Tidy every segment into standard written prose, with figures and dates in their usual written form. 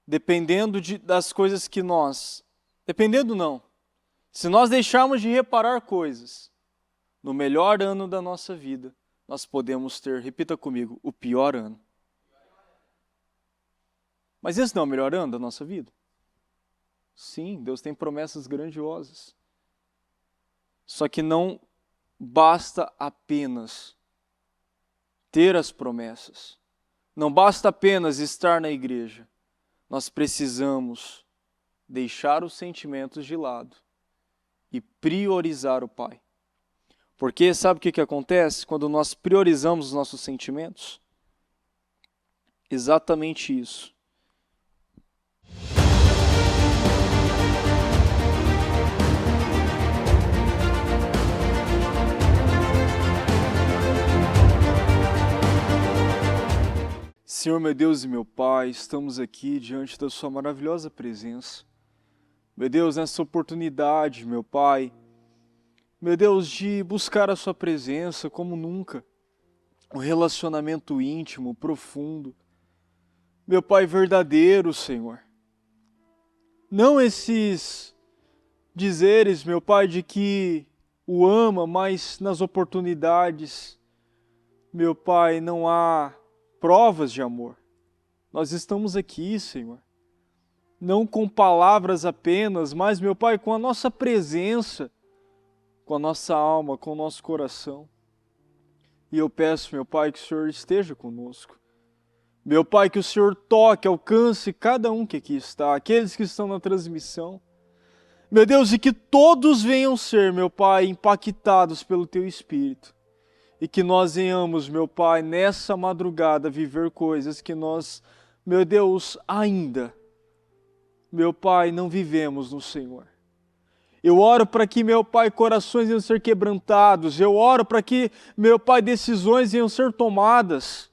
das coisas que nós... Dependendo não. Se nós deixarmos de reparar coisas, no melhor ano da nossa vida, nós podemos ter, repita comigo, o pior ano. Mas esse não é o melhor ano da nossa vida? Sim, Deus tem promessas grandiosas. Só que não basta apenas ter as promessas. Não basta apenas estar na igreja. Nós precisamos deixar os sentimentos de lado e priorizar o Pai. Porque sabe o que acontece quando nós priorizamos os nossos sentimentos? Exatamente isso. Senhor, meu Deus e meu Pai, estamos aqui diante da sua maravilhosa presença. Meu Deus, nessa oportunidade, meu Pai, meu Deus, de buscar a sua presença como nunca. Um relacionamento íntimo, profundo. Meu Pai, verdadeiro, Senhor. Não esses dizeres, meu Pai, de que o ama, mas nas oportunidades, meu Pai, não há provas de amor. Nós estamos aqui, Senhor, não com palavras apenas, mas, meu Pai, com a nossa presença, com a nossa alma, com o nosso coração. E eu peço, meu Pai, que o Senhor esteja conosco. Meu Pai, que o Senhor toque, alcance cada um que aqui está, aqueles que estão na transmissão. Meu Deus, e que todos venham ser, meu Pai, impactados pelo Teu Espírito. E que nós venhamos, meu Pai, nessa madrugada viver coisas que nós, meu Deus, ainda, meu Pai, não vivemos no Senhor. Eu oro para que, meu Pai, corações venham ser quebrantados. Eu oro para que, meu Pai, decisões venham ser tomadas.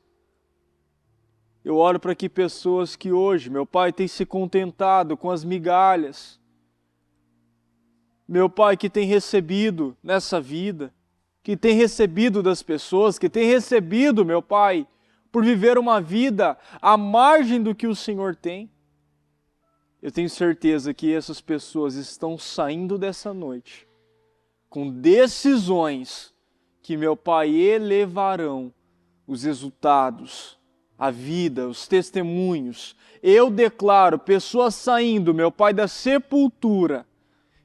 Eu oro para que pessoas que hoje, meu Pai, têm se contentado com as migalhas, meu Pai, que têm recebido nessa vida, que têm recebido das pessoas, que têm recebido, meu Pai, por viver uma vida à margem do que o Senhor tem. Eu tenho certeza que essas pessoas estão saindo dessa noite com decisões que, meu Pai, elevarão os resultados, a vida, os testemunhos. Eu declaro pessoas saindo, meu Pai, da sepultura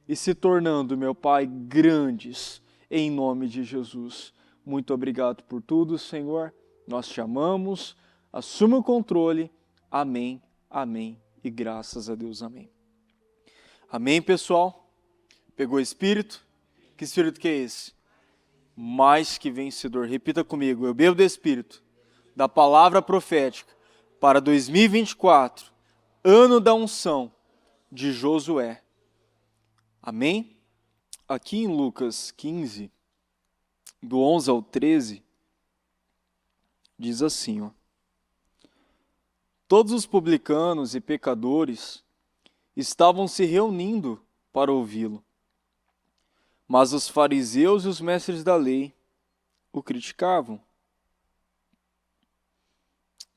e se tornando, meu Pai, grandes, em nome de Jesus. Muito obrigado por tudo, Senhor. Nós te amamos. Assuma o controle. Amém, amém e graças a Deus, amém. Amém, pessoal? Pegou o Espírito? Que Espírito que é esse? Mais que vencedor. Repita comigo, eu bebo do Espírito, da palavra profética, para 2024, ano da unção de Josué. Amém? Aqui em Lucas 15, do 11 ao 13, diz assim, ó. Todos os publicanos e pecadores estavam se reunindo para ouvi-lo. Mas os fariseus e os mestres da lei o criticavam.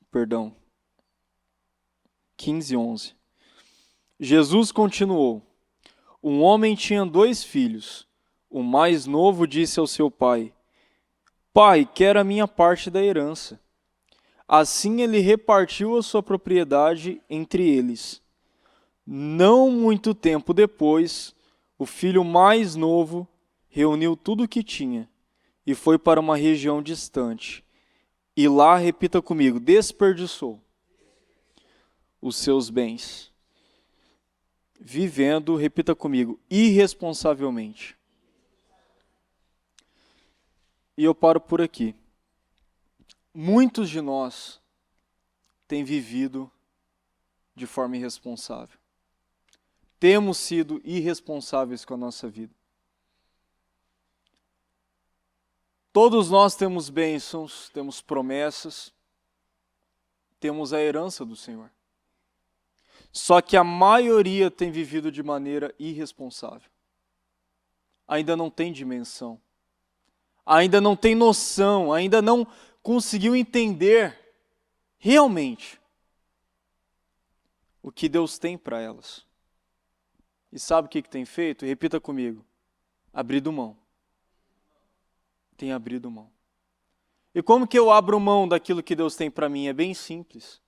Perdão. 15:11. Jesus continuou. Um homem tinha 2 filhos. O mais novo disse ao seu pai: Pai, quero a minha parte da herança. Assim ele repartiu a sua propriedade entre eles. Não muito tempo depois, o filho mais novo reuniu tudo o que tinha e foi para uma região distante. E lá, repita comigo, desperdiçou os seus bens, vivendo, repita comigo, irresponsavelmente. E eu paro por aqui. Muitos de nós têm vivido de forma irresponsável. Temos sido irresponsáveis com a nossa vida. Todos nós temos bênçãos, temos promessas, temos a herança do Senhor. Só que a maioria tem vivido de maneira irresponsável. Ainda não tem dimensão. Ainda não tem noção, ainda não conseguiu entender realmente o que Deus tem para elas. E sabe o que tem feito? Repita comigo. Abrido mão. Tem abrido mão. E como que eu abro mão daquilo que Deus tem para mim? É bem simples.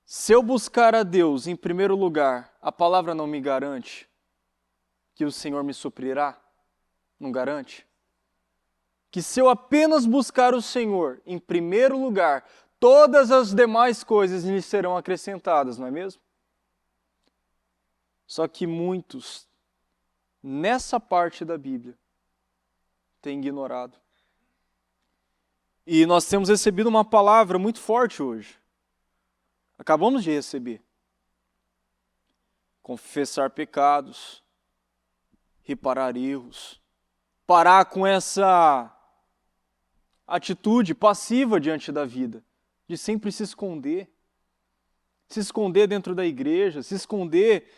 Se eu buscar a Deus em primeiro lugar, a palavra não me garante que o Senhor me suprirá? Não garante? Que se eu apenas buscar o Senhor em primeiro lugar, todas as demais coisas lhe serão acrescentadas, não é mesmo? Só que muitos, nessa parte da Bíblia, têm ignorado. E nós temos recebido uma palavra muito forte hoje. Acabamos de receber. Confessar pecados, reparar erros, parar com essa atitude passiva diante da vida, de sempre se esconder dentro da igreja, se esconder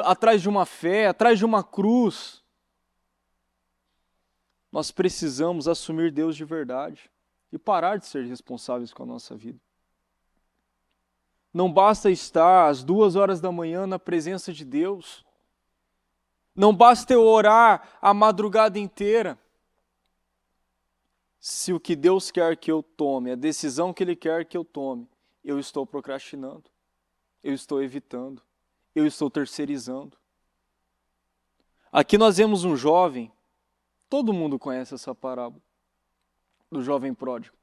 atrás de uma fé, atrás de uma cruz. Nós precisamos assumir Deus de verdade e parar de ser responsáveis com a nossa vida. Não basta estar às 2 horas da manhã na presença de Deus. Não basta eu orar a madrugada inteira. Se o que Deus quer que eu tome, a decisão que Ele quer que eu tome, eu estou procrastinando, eu estou evitando, eu estou terceirizando. Aqui nós vemos um jovem, todo mundo conhece essa parábola, do jovem pródigo,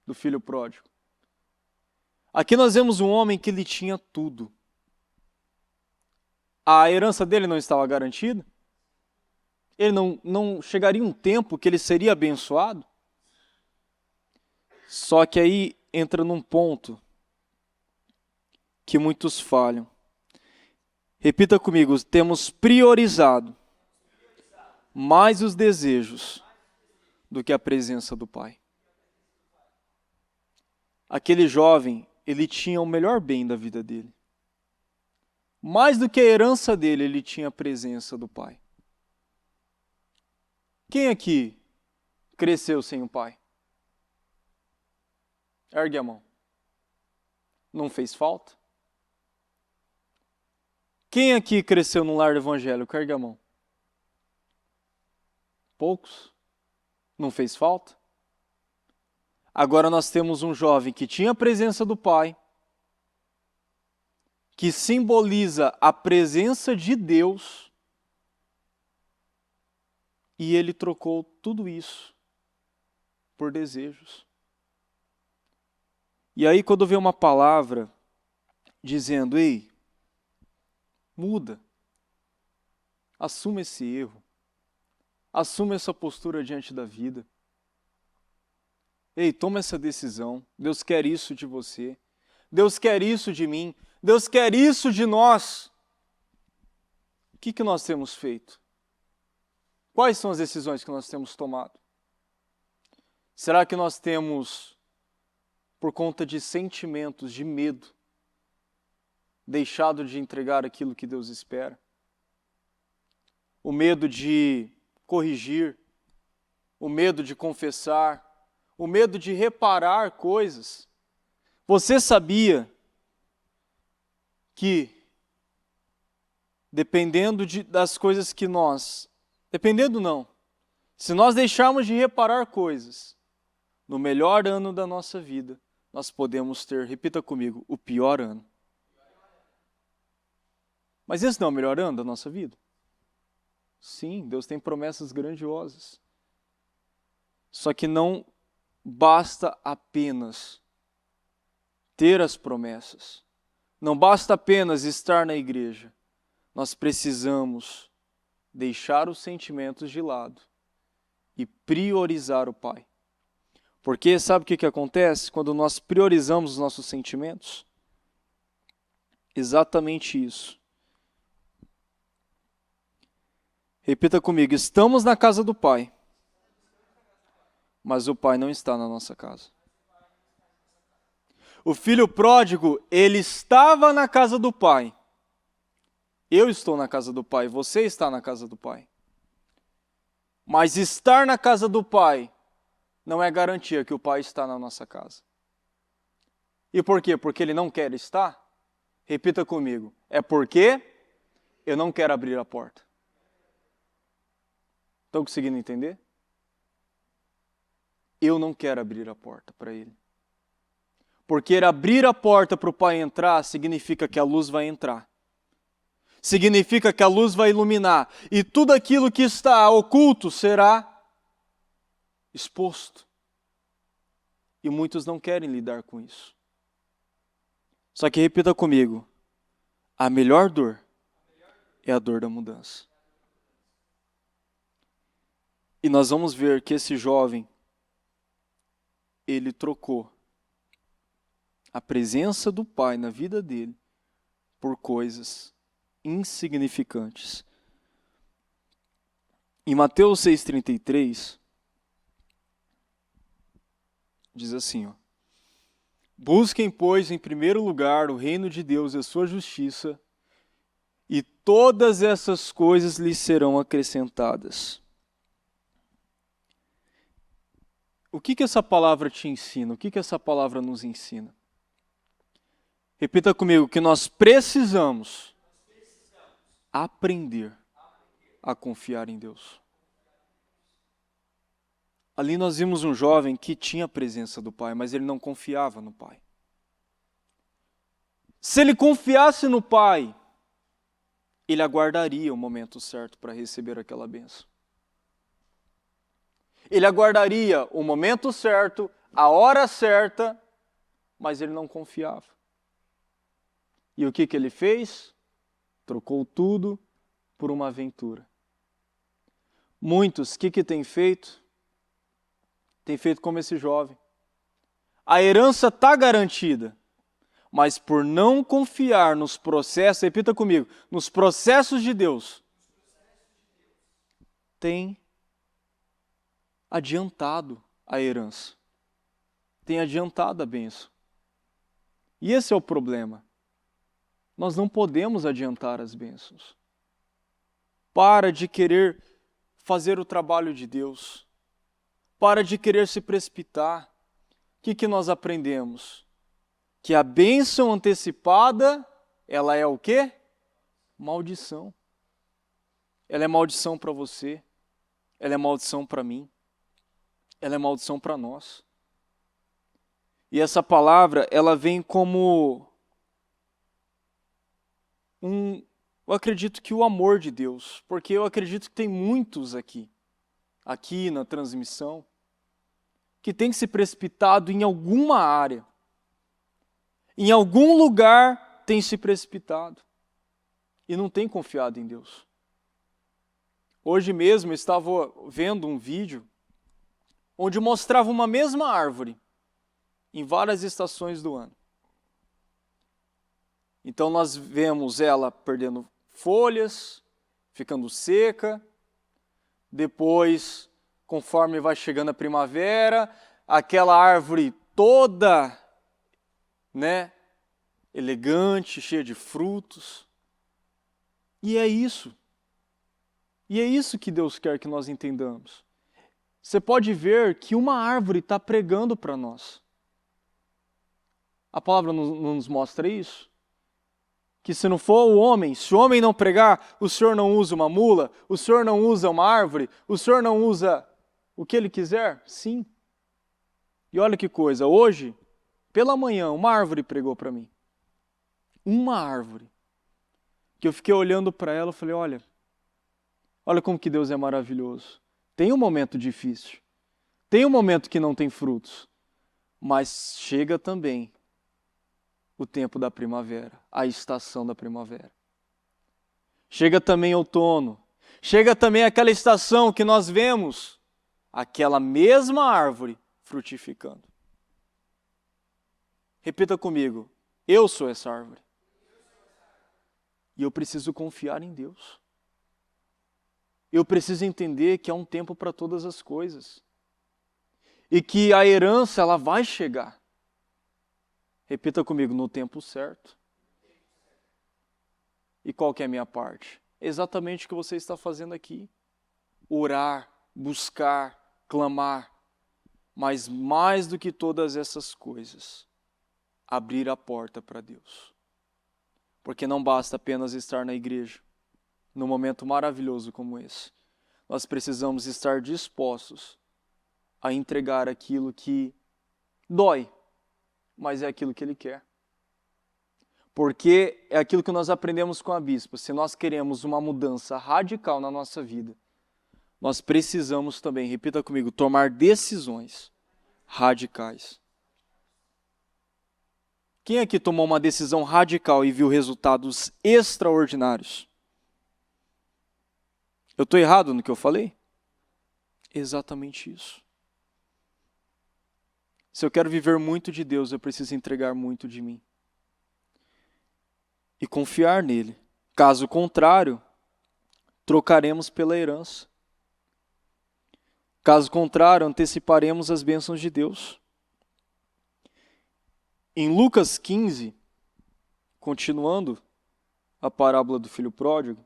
do filho pródigo. Aqui nós vemos um homem que ele tinha tudo. A herança dele não estava garantida? Ele não chegaria um tempo que ele seria abençoado? Só que aí entra num ponto que muitos falham. Repita comigo, temos priorizado mais os desejos do que a presença do Pai. Aquele jovem, ele tinha o melhor bem da vida dele. Mais do que a herança dele, ele tinha a presença do Pai. Quem aqui cresceu sem o Pai? Ergue a mão. Não fez falta? Quem aqui cresceu no lar evangélico? Ergue a mão. Poucos? Não fez falta? Agora nós temos um jovem que tinha a presença do Pai, que simboliza a presença de Deus, e ele trocou tudo isso por desejos. E aí quando vê uma palavra dizendo, ei, muda, assuma esse erro, assuma essa postura diante da vida. Ei, toma essa decisão. Deus quer isso de você. Deus quer isso de mim. Deus quer isso de nós. O que nós temos feito? Quais são as decisões que nós temos tomado? Será que nós temos, por conta de sentimentos, de medo, deixado de entregar aquilo que Deus espera? O medo de corrigir, o medo de confessar, o medo de reparar coisas. Você sabia que, das coisas que nós... Dependendo não. Se nós deixarmos de reparar coisas, no melhor ano da nossa vida, nós podemos ter, repita comigo, o pior ano. Mas esse não é o melhor ano da nossa vida? Sim, Deus tem promessas grandiosas. Só que não basta apenas ter as promessas. Não basta apenas estar na igreja. Nós precisamos deixar os sentimentos de lado e priorizar o Pai. Porque sabe o que acontece quando nós priorizamos os nossos sentimentos? Exatamente isso. Repita comigo, estamos na casa do Pai, mas o Pai não está na nossa casa. O filho pródigo, ele estava na casa do Pai. Eu estou na casa do Pai, você está na casa do Pai. Mas estar na casa do Pai não é garantia que o Pai está na nossa casa. E por quê? Porque ele não quer estar? Repita comigo. É porque eu não quero abrir a porta. Estão conseguindo entender? Eu não quero abrir a porta para ele. Porque abrir a porta para o Pai entrar significa que a luz vai entrar. Significa que a luz vai iluminar. E tudo aquilo que está oculto será exposto. E muitos não querem lidar com isso. Só que repita comigo. A melhor dor é a dor da mudança. E nós vamos ver que esse jovem, ele trocou a presença do Pai na vida dele por coisas insignificantes. Em Mateus 6,33, diz assim, ó: busquem, pois, em primeiro lugar o reino de Deus e a sua justiça, e todas essas coisas lhes serão acrescentadas. O que essa palavra te ensina? O que essa palavra nos ensina? Repita comigo, que nós precisamos aprender a confiar em Deus. Ali nós vimos um jovem que tinha a presença do Pai, mas ele não confiava no Pai. Se ele confiasse no Pai, ele aguardaria o momento certo para receber aquela bênção. Ele aguardaria o momento certo, a hora certa, mas ele não confiava. E o que ele fez? Trocou tudo por uma aventura. Muitos, o que têm feito? Tem feito como esse jovem. A herança está garantida, mas por não confiar nos processos, repita comigo, nos processos de Deus, tem adiantado a herança, tem adiantado a bênção. E esse é o problema. Nós não podemos adiantar as bênçãos. Para de querer fazer o trabalho de Deus. Para de querer se precipitar. O que nós aprendemos? Que a bênção antecipada, ela é o quê? Maldição. Ela é maldição para você. Ela é maldição para mim. Ela é maldição para nós. E essa palavra, ela vem como eu acredito que o amor de Deus, porque eu acredito que tem muitos aqui na transmissão, que tem se precipitado em alguma área, em algum lugar tem se precipitado e não tem confiado em Deus. Hoje mesmo eu estava vendo um vídeo onde mostrava uma mesma árvore em várias estações do ano. Então nós vemos ela perdendo folhas, ficando seca, depois, conforme vai chegando a primavera, aquela árvore toda, elegante, cheia de frutos. E é isso. E é isso que Deus quer que nós entendamos. Você pode ver que uma árvore está pregando para nós. A palavra não nos mostra isso? Que se não for o homem, se o homem não pregar, o Senhor não usa uma mula, o Senhor não usa uma árvore, o Senhor não usa o que Ele quiser? Sim. E olha que coisa, hoje, pela manhã, uma árvore pregou para mim. Uma árvore. Que eu fiquei olhando para ela e falei, olha como que Deus é maravilhoso. Tem um momento difícil, tem um momento que não tem frutos, mas chega também o tempo da primavera, a estação da primavera. Chega também outono, chega também aquela estação que nós vemos aquela mesma árvore frutificando. Repita comigo, eu sou essa árvore. E eu preciso confiar em Deus. Eu preciso entender que há um tempo para todas as coisas. E que a herança, ela vai chegar. Repita comigo, no tempo certo. E qual que é a minha parte? Exatamente o que você está fazendo aqui. Orar, buscar, clamar. Mas mais do que todas essas coisas, abrir a porta para Deus. Porque não basta apenas estar na igreja, num momento maravilhoso como esse. Nós precisamos estar dispostos a entregar aquilo que dói, mas é aquilo que Ele quer. Porque é aquilo que nós aprendemos com a bispa. Se nós queremos uma mudança radical na nossa vida, nós precisamos também, repita comigo, tomar decisões radicais. Quem aqui tomou uma decisão radical e viu resultados extraordinários? Eu estou errado no que eu falei? Exatamente isso. Se eu quero viver muito de Deus, eu preciso entregar muito de mim. E confiar nele. Caso contrário, trocaremos pela herança. Caso contrário, anteciparemos as bênçãos de Deus. Em Lucas 15, continuando a parábola do filho pródigo,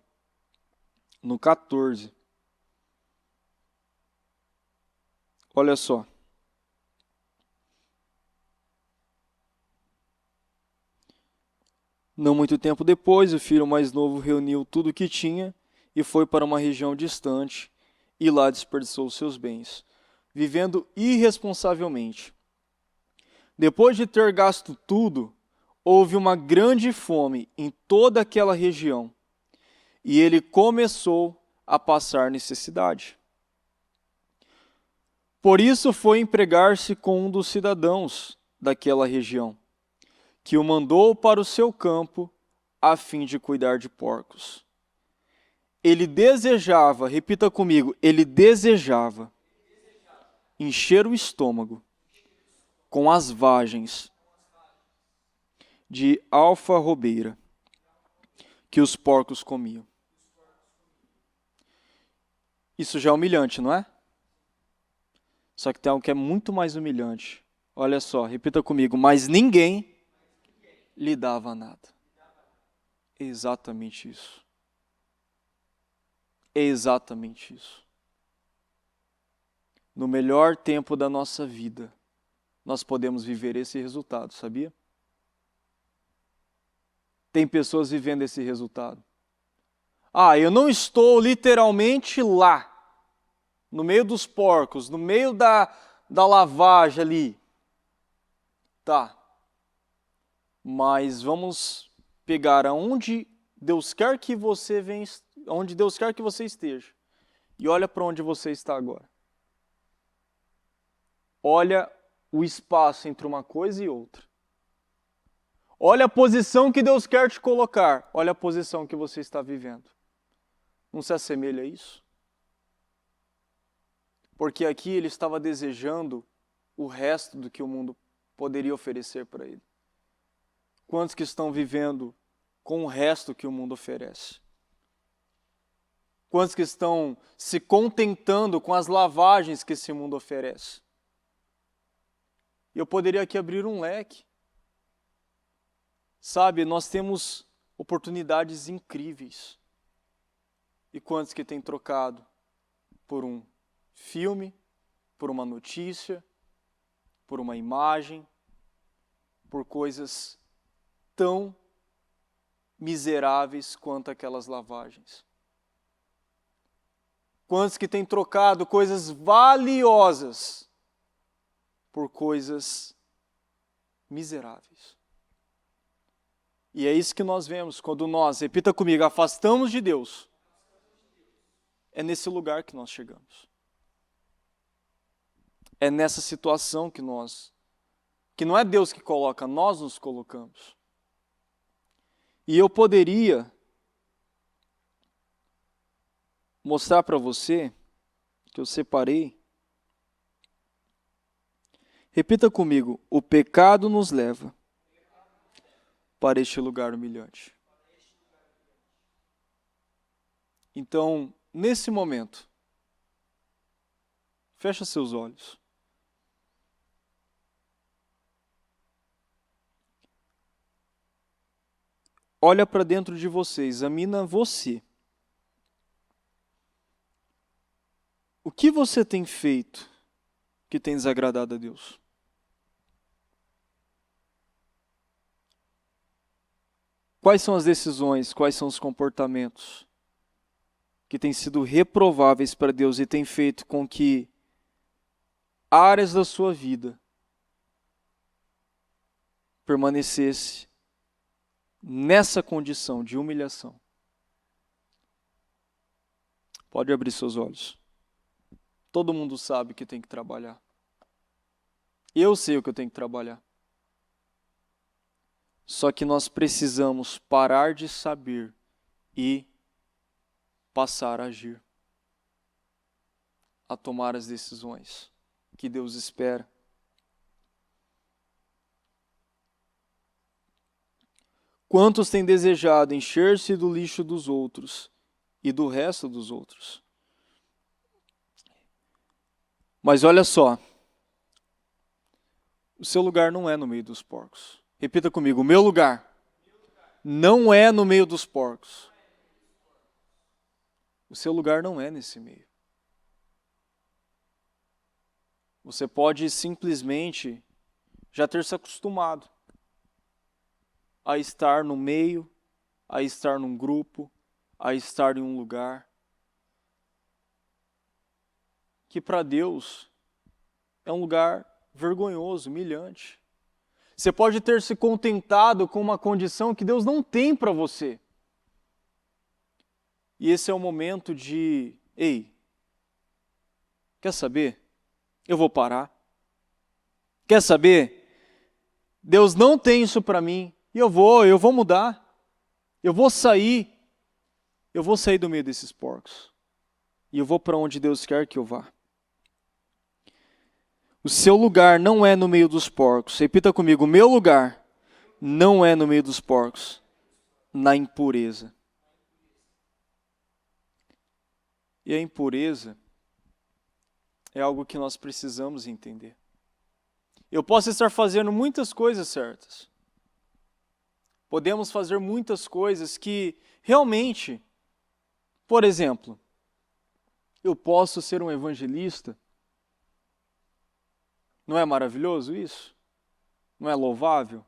no 14, olha só. Não muito tempo depois, o filho mais novo reuniu tudo o que tinha e foi para uma região distante e lá desperdiçou seus bens, vivendo irresponsavelmente. Depois de ter gasto tudo, houve uma grande fome em toda aquela região e ele começou a passar necessidade. Por isso foi empregar-se com um dos cidadãos daquela região, que o mandou para o seu campo a fim de cuidar de porcos. Ele desejava, repita comigo, ele desejava encher o estômago com as vagens de alfarrobeira que os porcos comiam. Isso já é humilhante, não é? Só que tem algo que é muito mais humilhante. Olha só, repita comigo, mas ninguém lhe dava nada. É exatamente isso. É exatamente isso. No melhor tempo da nossa vida, nós podemos viver esse resultado, sabia? Tem pessoas vivendo esse resultado. Eu não estou literalmente lá, no meio dos porcos, no meio da lavagem ali. Tá. Mas vamos pegar aonde Deus quer que você venha, onde Deus quer que você esteja. E olha para onde você está agora. Olha o espaço entre uma coisa e outra. Olha a posição que Deus quer te colocar. Olha a posição que você está vivendo. Não se assemelha a isso? Porque aqui ele estava desejando o resto do que o mundo poderia oferecer para ele. Quantos que estão vivendo com o resto que o mundo oferece? Quantos que estão se contentando com as lavagens que esse mundo oferece? Eu poderia aqui abrir um leque. Sabe, nós temos oportunidades incríveis. E quantos que têm trocado por um filme, por uma notícia, por uma imagem, por coisas tão miseráveis quanto aquelas lavagens? Quantos que têm trocado coisas valiosas por coisas miseráveis? E é isso que nós vemos quando nós, repita comigo, afastamos de Deus. É nesse lugar que nós chegamos. É nessa situação que não é Deus que coloca, nós nos colocamos. E eu poderia mostrar para você, que eu separei. Repita comigo, o pecado nos leva para este lugar humilhante. Então, nesse momento, fecha seus olhos. Olha para dentro de você, examina você. O que você tem feito que tem desagradado a Deus? Quais são as decisões, quais são os comportamentos que têm sido reprováveis para Deus e têm feito com que áreas da sua vida permanecesse nessa condição de humilhação? Pode abrir seus olhos. Todo mundo sabe que tem que trabalhar. Eu sei o que eu tenho que trabalhar. Só que nós precisamos parar de saber e passar a agir, a tomar as decisões que Deus espera. Quantos têm desejado encher-se do lixo dos outros e do resto dos outros? Mas olha só, o seu lugar não é no meio dos porcos. Repita comigo, o meu lugar não é no meio dos porcos. O seu lugar não é nesse meio. Você pode simplesmente já ter se acostumado a estar no meio, a estar num grupo, a estar em um lugar que para Deus é um lugar vergonhoso, humilhante. Você pode ter se contentado com uma condição que Deus não tem para você. E esse é o momento de, ei, quer saber? Eu vou parar. Quer saber? Deus não tem isso para mim. E eu vou mudar. Eu vou sair do meio desses porcos. E eu vou para onde Deus quer que eu vá. O seu lugar não é no meio dos porcos. Repita comigo, o meu lugar não é no meio dos porcos, na impureza. E a impureza é algo que nós precisamos entender. Eu posso estar fazendo muitas coisas certas. Podemos fazer muitas coisas que realmente, por exemplo, eu posso ser um evangelista. Não é maravilhoso isso? Não é louvável?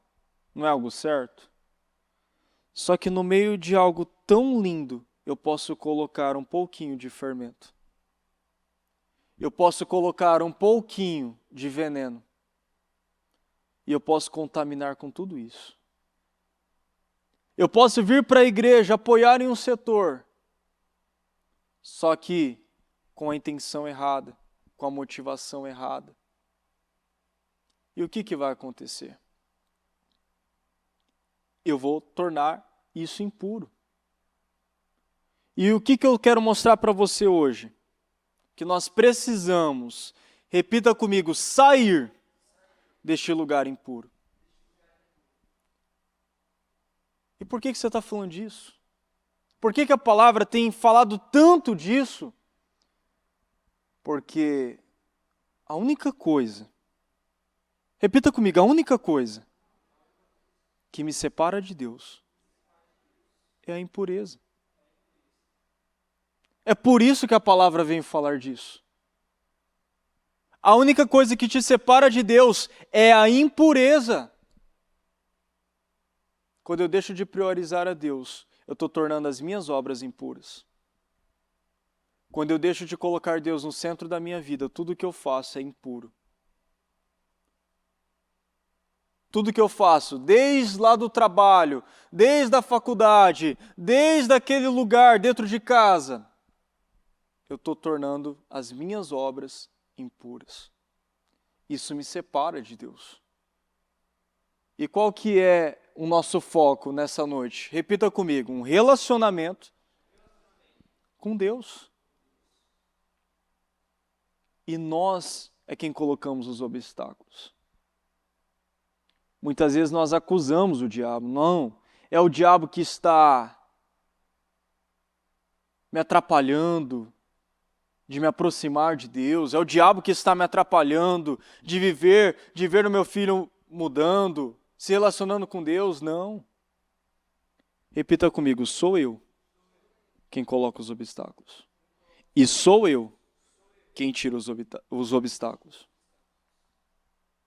Não é algo certo? Só que no meio de algo tão lindo, eu posso colocar um pouquinho de fermento. Eu posso colocar um pouquinho de veneno. E eu posso contaminar com tudo isso. Eu posso vir para a igreja, apoiar em um setor, só que com a intenção errada, com a motivação errada. E o que vai acontecer? Eu vou tornar isso impuro. E o que eu quero mostrar para você hoje? Que nós precisamos, repita comigo, sair deste lugar impuro. E por que você está falando disso? Por que a palavra tem falado tanto disso? Porque a única coisa, repita comigo, a única coisa que me separa de Deus é a impureza. É por isso que a palavra vem falar disso. A única coisa que te separa de Deus é a impureza. Quando eu deixo de priorizar a Deus, eu estou tornando as minhas obras impuras. Quando eu deixo de colocar Deus no centro da minha vida, tudo que eu faço é impuro. Tudo que eu faço, desde lá do trabalho, desde a faculdade, desde aquele lugar dentro de casa, eu estou tornando as minhas obras impuras. Isso me separa de Deus. E qual que é o nosso foco nessa noite? Repita comigo, um relacionamento com Deus. E nós é quem colocamos os obstáculos. Muitas vezes nós acusamos o diabo. Não, é o diabo que está me atrapalhando de me aproximar de Deus. É o diabo que está me atrapalhando de ver o meu filho mudando, se relacionando com Deus. Não. Repita comigo, sou eu quem coloca os obstáculos. E sou eu quem tira os obstáculos.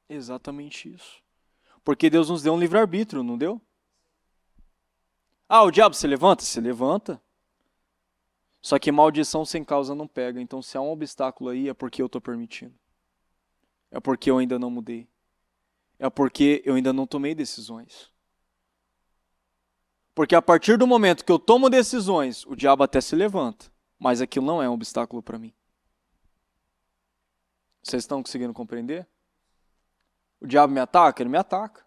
Exatamente isso. Porque Deus nos deu um livre-arbítrio, não deu? Ah, o diabo se levanta? Se levanta. Só que maldição sem causa não pega. Então, se há um obstáculo aí, é porque eu estou permitindo. É porque eu ainda não mudei. É porque eu ainda não tomei decisões. Porque a partir do momento que eu tomo decisões, o diabo até se levanta. Mas aquilo não é um obstáculo para mim. Vocês estão conseguindo compreender? O diabo me ataca? Ele me ataca.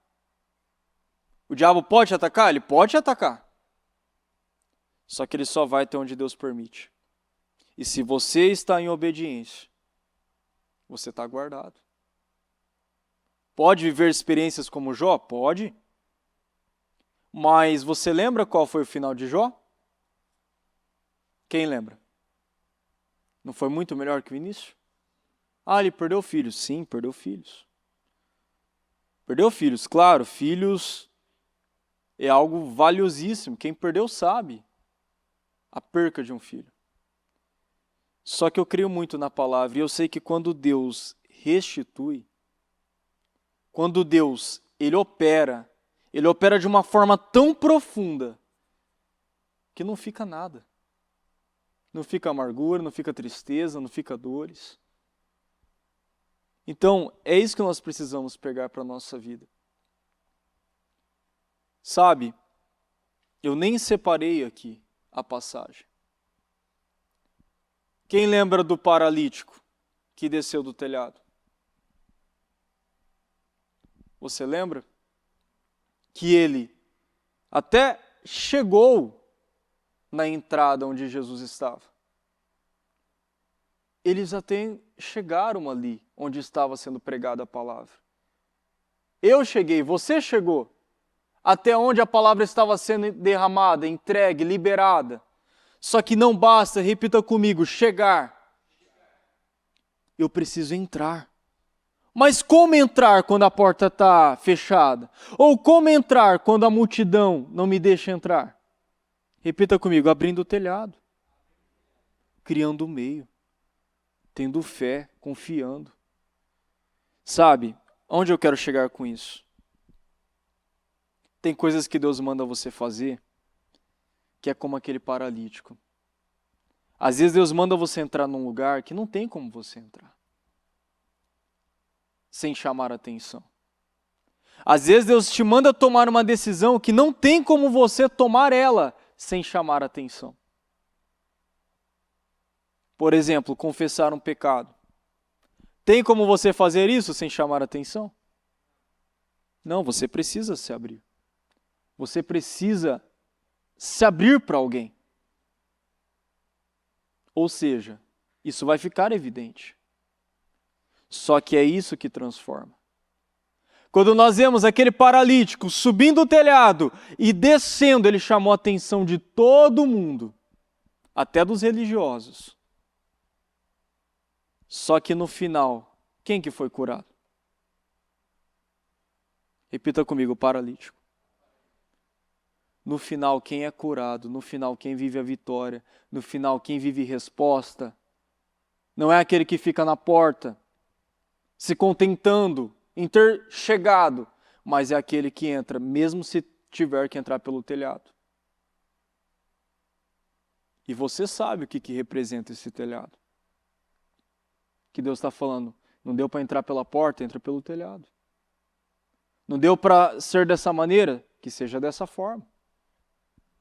O diabo pode te atacar? Ele pode te atacar. Só que ele só vai até onde Deus permite. E se você está em obediência, você está guardado. Pode viver experiências como Jó? Pode. Mas você lembra qual foi o final de Jó? Quem lembra? Não foi muito melhor que o início? Ah, ele perdeu filhos. Sim, perdeu filhos. Perdeu filhos, claro, filhos é algo valiosíssimo. Quem perdeu sabe a perca de um filho. Só que eu creio muito na palavra e eu sei que quando Deus restitui, quando Deus ele opera de uma forma tão profunda que não fica nada. Não fica amargura, não fica tristeza, não fica dores. Então, é isso que nós precisamos pegar para a nossa vida. Sabe, eu nem separei aqui a passagem. Quem lembra do paralítico que desceu do telhado? Você lembra? Que ele até chegou na entrada onde Jesus estava. Eles até chegaram ali onde estava sendo pregada a palavra. Eu cheguei, você chegou até onde a palavra estava sendo derramada, entregue, liberada. Só que não basta, repita comigo, chegar. Eu preciso entrar. Mas como entrar quando a porta está fechada? Ou como entrar quando a multidão não me deixa entrar? Repita comigo, abrindo o telhado, criando o meio, tendo fé, confiando. Sabe, onde eu quero chegar com isso? Tem coisas que Deus manda você fazer, que é como aquele paralítico. Às vezes Deus manda você entrar num lugar que não tem como você entrar, sem chamar atenção. Às vezes Deus te manda tomar uma decisão que não tem como você tomar ela, sem chamar atenção. Por exemplo, confessar um pecado. Tem como você fazer isso sem chamar atenção? Não, você precisa se abrir. Você precisa se abrir para alguém. Ou seja, isso vai ficar evidente. Só que é isso que transforma. Quando nós vemos aquele paralítico subindo o telhado e descendo, ele chamou a atenção de todo mundo, até dos religiosos. Só que no final, quem que foi curado? Repita comigo, o paralítico. No final, quem é curado? No final, quem vive a vitória? No final, quem vive resposta? Não é aquele que fica na porta, se contentando em ter chegado, mas é aquele que entra, mesmo se tiver que entrar pelo telhado. E você sabe o que representa esse telhado. Que Deus está falando, não deu para entrar pela porta, entra pelo telhado. Não deu para ser dessa maneira, que seja dessa forma.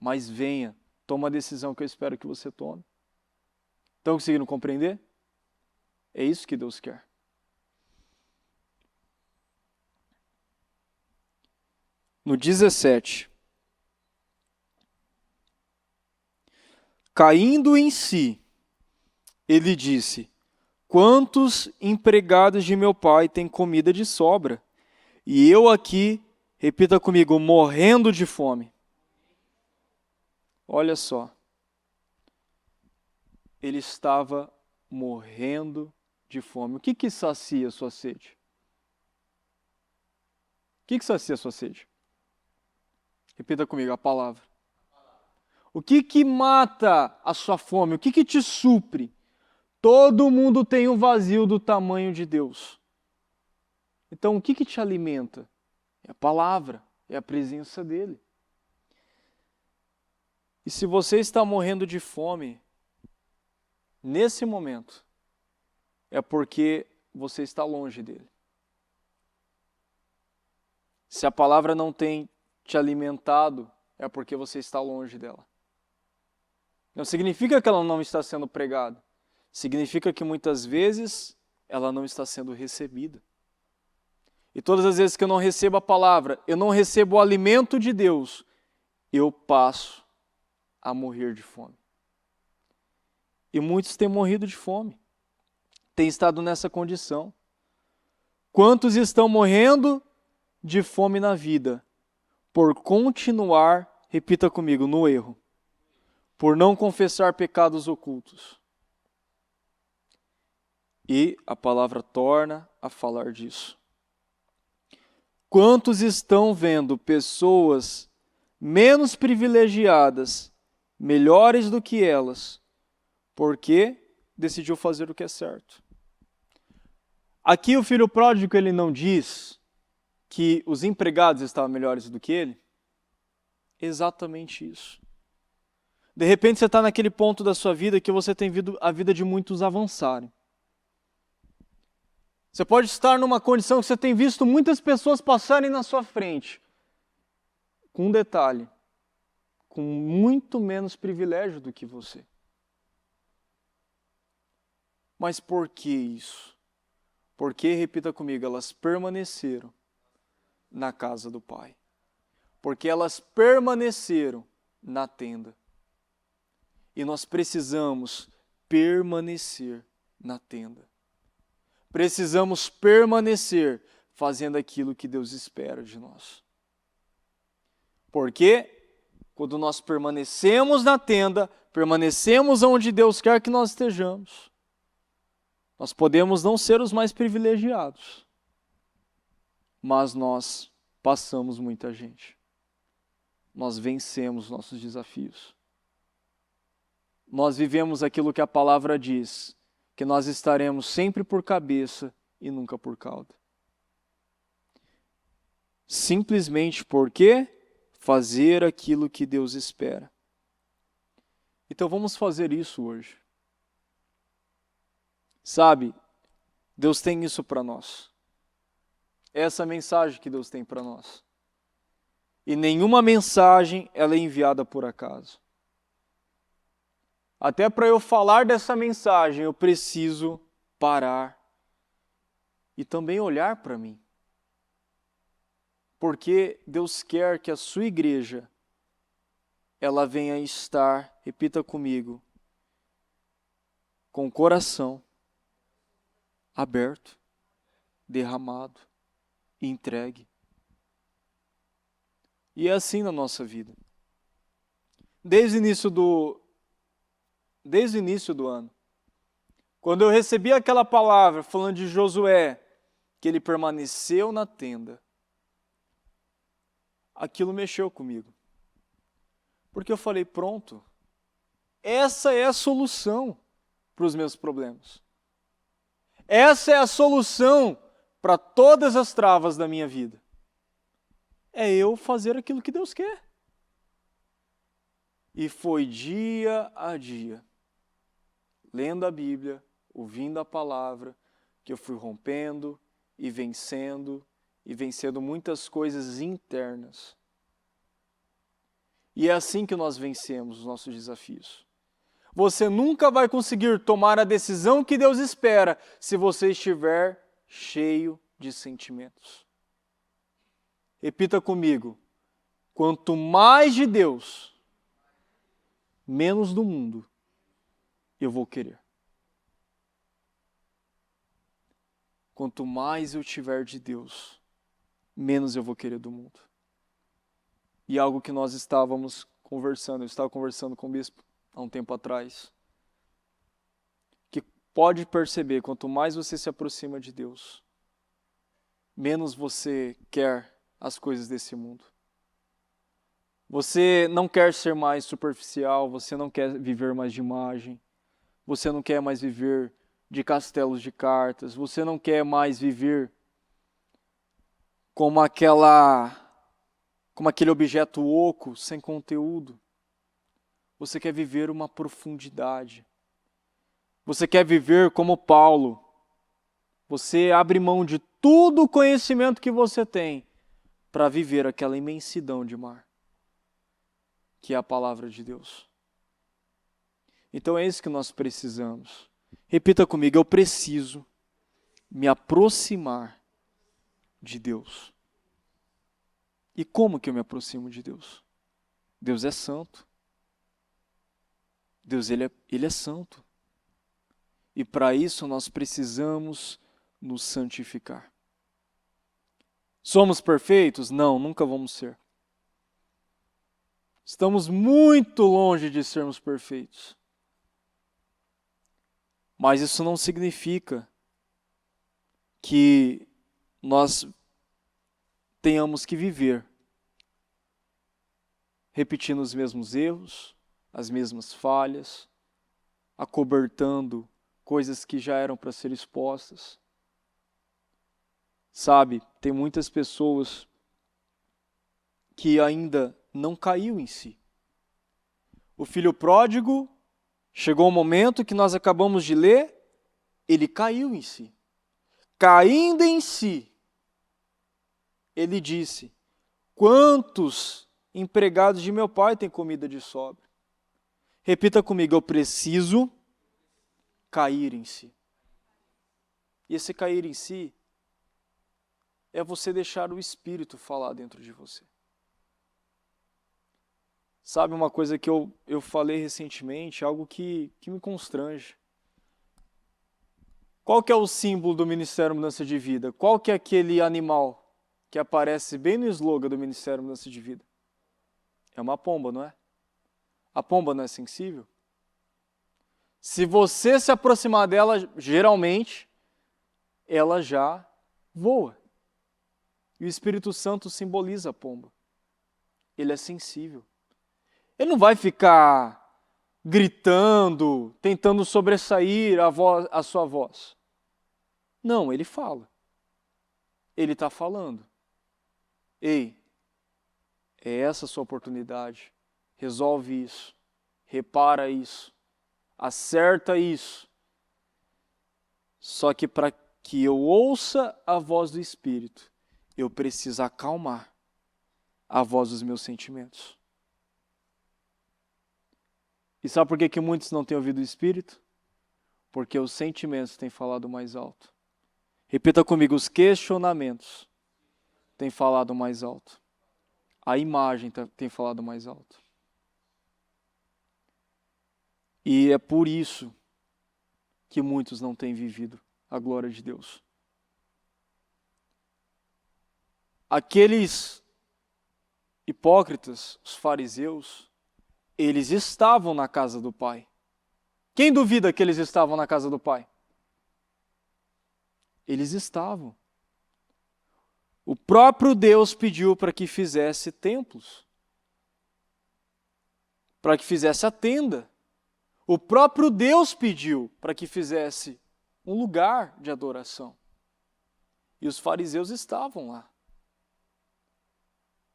Mas venha, toma a decisão que eu espero que você tome. Estão conseguindo compreender? É isso que Deus quer. No 17. Caindo em si, ele disse: quantos empregados de meu pai têm comida de sobra? E eu aqui, repita comigo, morrendo de fome. Olha só. Ele estava morrendo de fome. O que sacia a sua sede? O que sacia a sua sede? Repita comigo a palavra. O que mata a sua fome? O que te supre? Todo mundo tem um vazio do tamanho de Deus. Então, o que te alimenta? É a palavra, é a presença dEle. E se você está morrendo de fome, nesse momento, é porque você está longe dele. Se a palavra não tem te alimentado, é porque você está longe dela. Não significa que ela não está sendo pregada. Significa que muitas vezes ela não está sendo recebida. E todas as vezes que eu não recebo a palavra, eu não recebo o alimento de Deus, eu passo a morrer de fome. E muitos têm morrido de fome, têm estado nessa condição. Quantos estão morrendo de fome na vida por continuar, repita comigo, no erro, por não confessar pecados ocultos? E a palavra torna a falar disso. Quantos estão vendo pessoas menos privilegiadas, melhores do que elas, porque decidiu fazer o que é certo? Aqui o filho pródigo, ele não diz que os empregados estavam melhores do que ele. Exatamente isso. De repente você está naquele ponto da sua vida que você tem visto a vida de muitos avançarem. Você pode estar numa condição que você tem visto muitas pessoas passarem na sua frente. Com um detalhe, com muito menos privilégio do que você. Mas por que isso? Porque, repita comigo, elas permaneceram na casa do Pai. Porque elas permaneceram na tenda. E nós precisamos permanecer na tenda. Precisamos permanecer fazendo aquilo que Deus espera de nós. Porque quando nós permanecemos na tenda, permanecemos onde Deus quer que nós estejamos, nós podemos não ser os mais privilegiados, mas nós passamos muita gente. Nós vencemos nossos desafios. Nós vivemos aquilo que a palavra diz, que nós estaremos sempre por cabeça e nunca por cauda. Simplesmente porque fazer aquilo que Deus espera. Então vamos fazer isso hoje. Sabe, Deus tem isso para nós. Essa é a mensagem que Deus tem para nós. E nenhuma mensagem ela é enviada por acaso. Até para eu falar dessa mensagem, eu preciso parar e também olhar para mim. Porque Deus quer que a sua igreja, ela venha estar, repita comigo, com o coração aberto, derramado e entregue. E é assim na nossa vida. Desde o início do ano, quando eu recebi aquela palavra falando de Josué, que ele permaneceu na tenda, aquilo mexeu comigo. Porque eu falei, pronto, essa é a solução para os meus problemas. Essa é a solução para todas as travas da minha vida. É eu fazer aquilo que Deus quer. E foi dia a dia, lendo a Bíblia, ouvindo a palavra, que eu fui rompendo e vencendo muitas coisas internas. E é assim que nós vencemos os nossos desafios. Você nunca vai conseguir tomar a decisão que Deus espera se você estiver cheio de sentimentos. Repita comigo, quanto mais de Deus, menos do mundo eu vou querer. Quanto mais eu tiver de Deus, menos eu vou querer do mundo. E algo que nós estávamos conversando, eu estava conversando com o bispo há um tempo atrás, que pode perceber, quanto mais você se aproxima de Deus, menos você quer as coisas desse mundo. Você não quer ser mais superficial, você não quer viver mais de imagem, você não quer mais viver de castelos de cartas, você não quer mais viver como aquele objeto oco, sem conteúdo. Você quer viver uma profundidade. Você quer viver como Paulo. Você abre mão de todo o conhecimento que você tem para viver aquela imensidão de mar, que é a palavra de Deus. Então é isso que nós precisamos. Repita comigo, eu preciso me aproximar de Deus. E como que eu me aproximo de Deus? Deus é santo. Deus, ele é santo. E para isso nós precisamos nos santificar. Somos perfeitos? Não, nunca vamos ser. Estamos muito longe de sermos perfeitos. Mas isso não significa que nós tenhamos que viver repetindo os mesmos erros, as mesmas falhas, acobertando coisas que já eram para ser expostas. Sabe, tem muitas pessoas que ainda não caiu em si. O filho pródigo, chegou um momento que nós acabamos de ler, ele caiu em si. Caindo em si, ele disse, quantos empregados de meu pai têm comida de sobra? Repita comigo, eu preciso cair em si. E esse cair em si é você deixar o Espírito falar dentro de você. Sabe uma coisa que eu falei recentemente, algo que me constrange. Qual que é o símbolo do Ministério Mudança de Vida? Qual que é aquele animal que aparece bem no slogan do Ministério Mudança de Vida? É uma pomba, não é? A pomba não é sensível? Se você se aproximar dela, geralmente, ela já voa. E o Espírito Santo simboliza a pomba. Ele é sensível. Ele não vai ficar gritando, tentando sobressair a sua voz. Não, ele fala. Ele está falando. Ei, é essa a sua oportunidade. Resolve isso. Repara isso. Acerta isso. Só que para que eu ouça a voz do Espírito, eu preciso acalmar a voz dos meus sentimentos. E sabe por que muitos não têm ouvido o Espírito? Porque os sentimentos têm falado mais alto. Repita comigo, os questionamentos têm falado mais alto. A imagem tem falado mais alto. E é por isso que muitos não têm vivido a glória de Deus. Aqueles hipócritas, os fariseus, eles estavam na casa do Pai. Quem duvida que eles estavam na casa do Pai? Eles estavam. O próprio Deus pediu para que fizesse templos, para que fizesse a tenda. O próprio Deus pediu para que fizesse um lugar de adoração. E os fariseus estavam lá.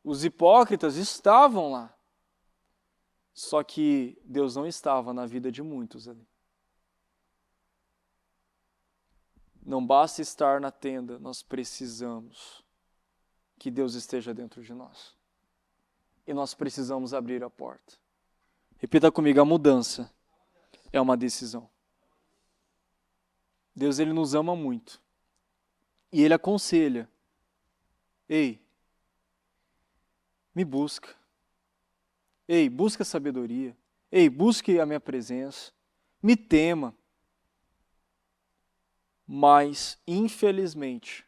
Os hipócritas estavam lá. Só que Deus não estava na vida de muitos ali. Não basta estar na tenda, nós precisamos que Deus esteja dentro de nós. E nós precisamos abrir a porta. Repita comigo, a mudança é uma decisão. Deus, ele nos ama muito. E ele aconselha. Ei, me busca. Ei, busca sabedoria. Ei, busque a minha presença. Me tema. Mas, infelizmente,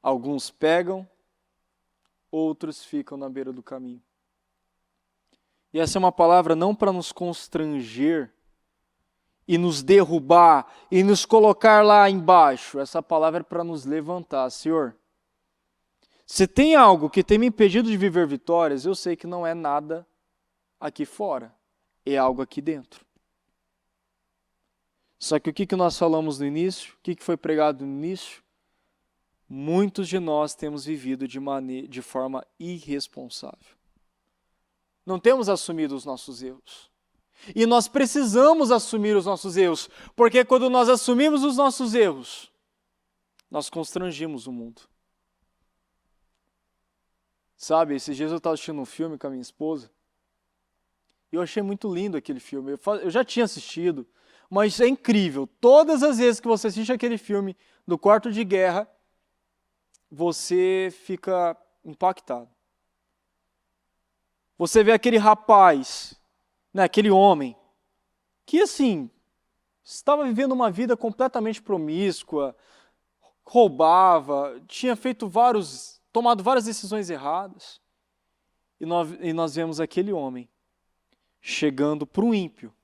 alguns pegam, outros ficam na beira do caminho. E essa é uma palavra não para nos constranger e nos derrubar e nos colocar lá embaixo. Essa palavra é para nos levantar. Senhor, se tem algo que tem me impedido de viver vitórias, eu sei que não é nada aqui fora, é algo aqui dentro. Só que o que nós falamos no início, o que foi pregado no início? Muitos de nós temos vivido de forma irresponsável. Não temos assumido os nossos erros. E nós precisamos assumir os nossos erros, porque quando nós assumimos os nossos erros, nós constrangimos o mundo. Sabe, esses dias eu estava assistindo um filme com a minha esposa, e eu achei muito lindo aquele filme. Eu já tinha assistido, mas é incrível. Todas as vezes que você assiste aquele filme do Quarto de Guerra, você fica impactado. Você vê aquele rapaz, né, aquele homem, que assim, estava vivendo uma vida completamente promíscua, roubava, tinha tomado várias decisões erradas. E nós vemos aquele homem chegando para um ímpio,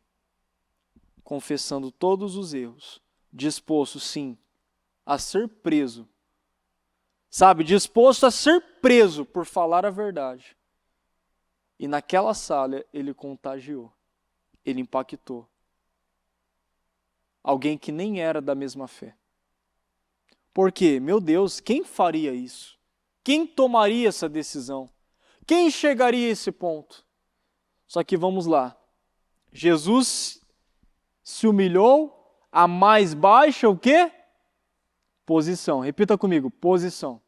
confessando todos os erros, disposto sim a ser preso. Sabe, disposto a ser preso por falar a verdade. E naquela sala ele contagiou, ele impactou alguém que nem era da mesma fé. Por quê? Meu Deus, quem faria isso? Quem tomaria essa decisão? Quem chegaria a esse ponto? Só que vamos lá. Jesus se humilhou à mais baixa o quê? Posição. Repita comigo, posição.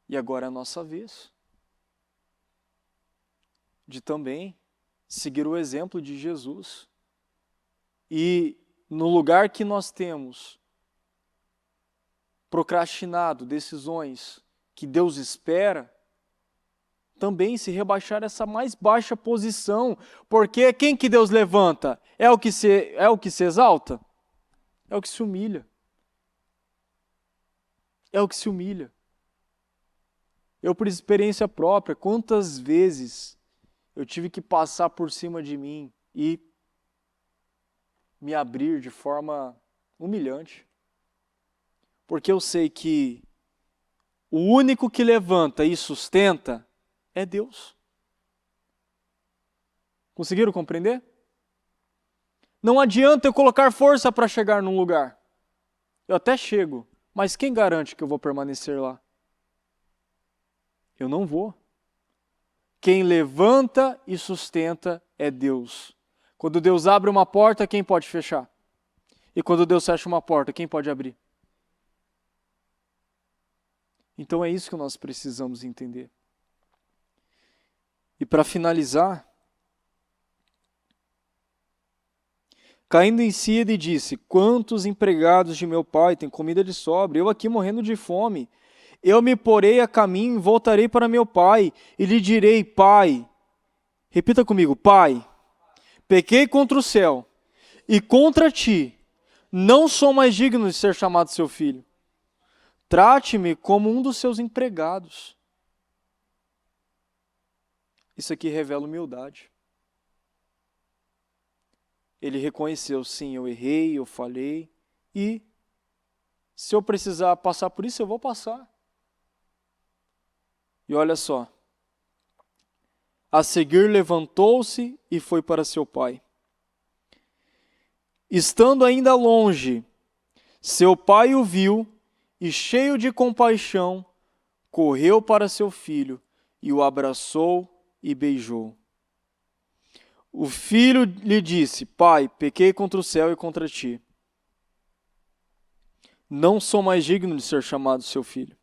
E agora é a nossa vez de também seguir o exemplo de Jesus. E no lugar que nós temos procrastinado decisões que Deus espera, também se rebaixar essa mais baixa posição, porque quem que Deus levanta? É o que se exalta? É o que se humilha. É o que se humilha. Eu, por experiência própria, quantas vezes eu tive que passar por cima de mim e me abrir de forma humilhante. Porque eu sei que o único que levanta e sustenta é Deus. Conseguiram compreender? Não adianta eu colocar força para chegar num lugar. Eu até chego, mas quem garante que eu vou permanecer lá? Eu não vou. Quem levanta e sustenta é Deus. Quando Deus abre uma porta, quem pode fechar? E quando Deus fecha uma porta, quem pode abrir? Então é isso que nós precisamos entender. E para finalizar, caindo em si, ele disse: quantos empregados de meu pai têm comida de sobra, eu aqui morrendo de fome? Eu me porei a caminho e voltarei para meu pai, e lhe direi: Pai, repita comigo, Pai, pequei contra o céu e contra ti, não sou mais digno de ser chamado seu filho. Trate-me como um dos seus empregados. Isso aqui revela humildade. Ele reconheceu, sim, eu errei, eu falhei, e se eu precisar passar por isso, eu vou passar. E olha só, a seguir levantou-se e foi para seu pai. Estando ainda longe, seu pai o viu e, cheio de compaixão, correu para seu filho e o abraçou e beijou. O filho lhe disse: Pai, pequei contra o céu e contra ti. Não sou mais digno de ser chamado seu filho.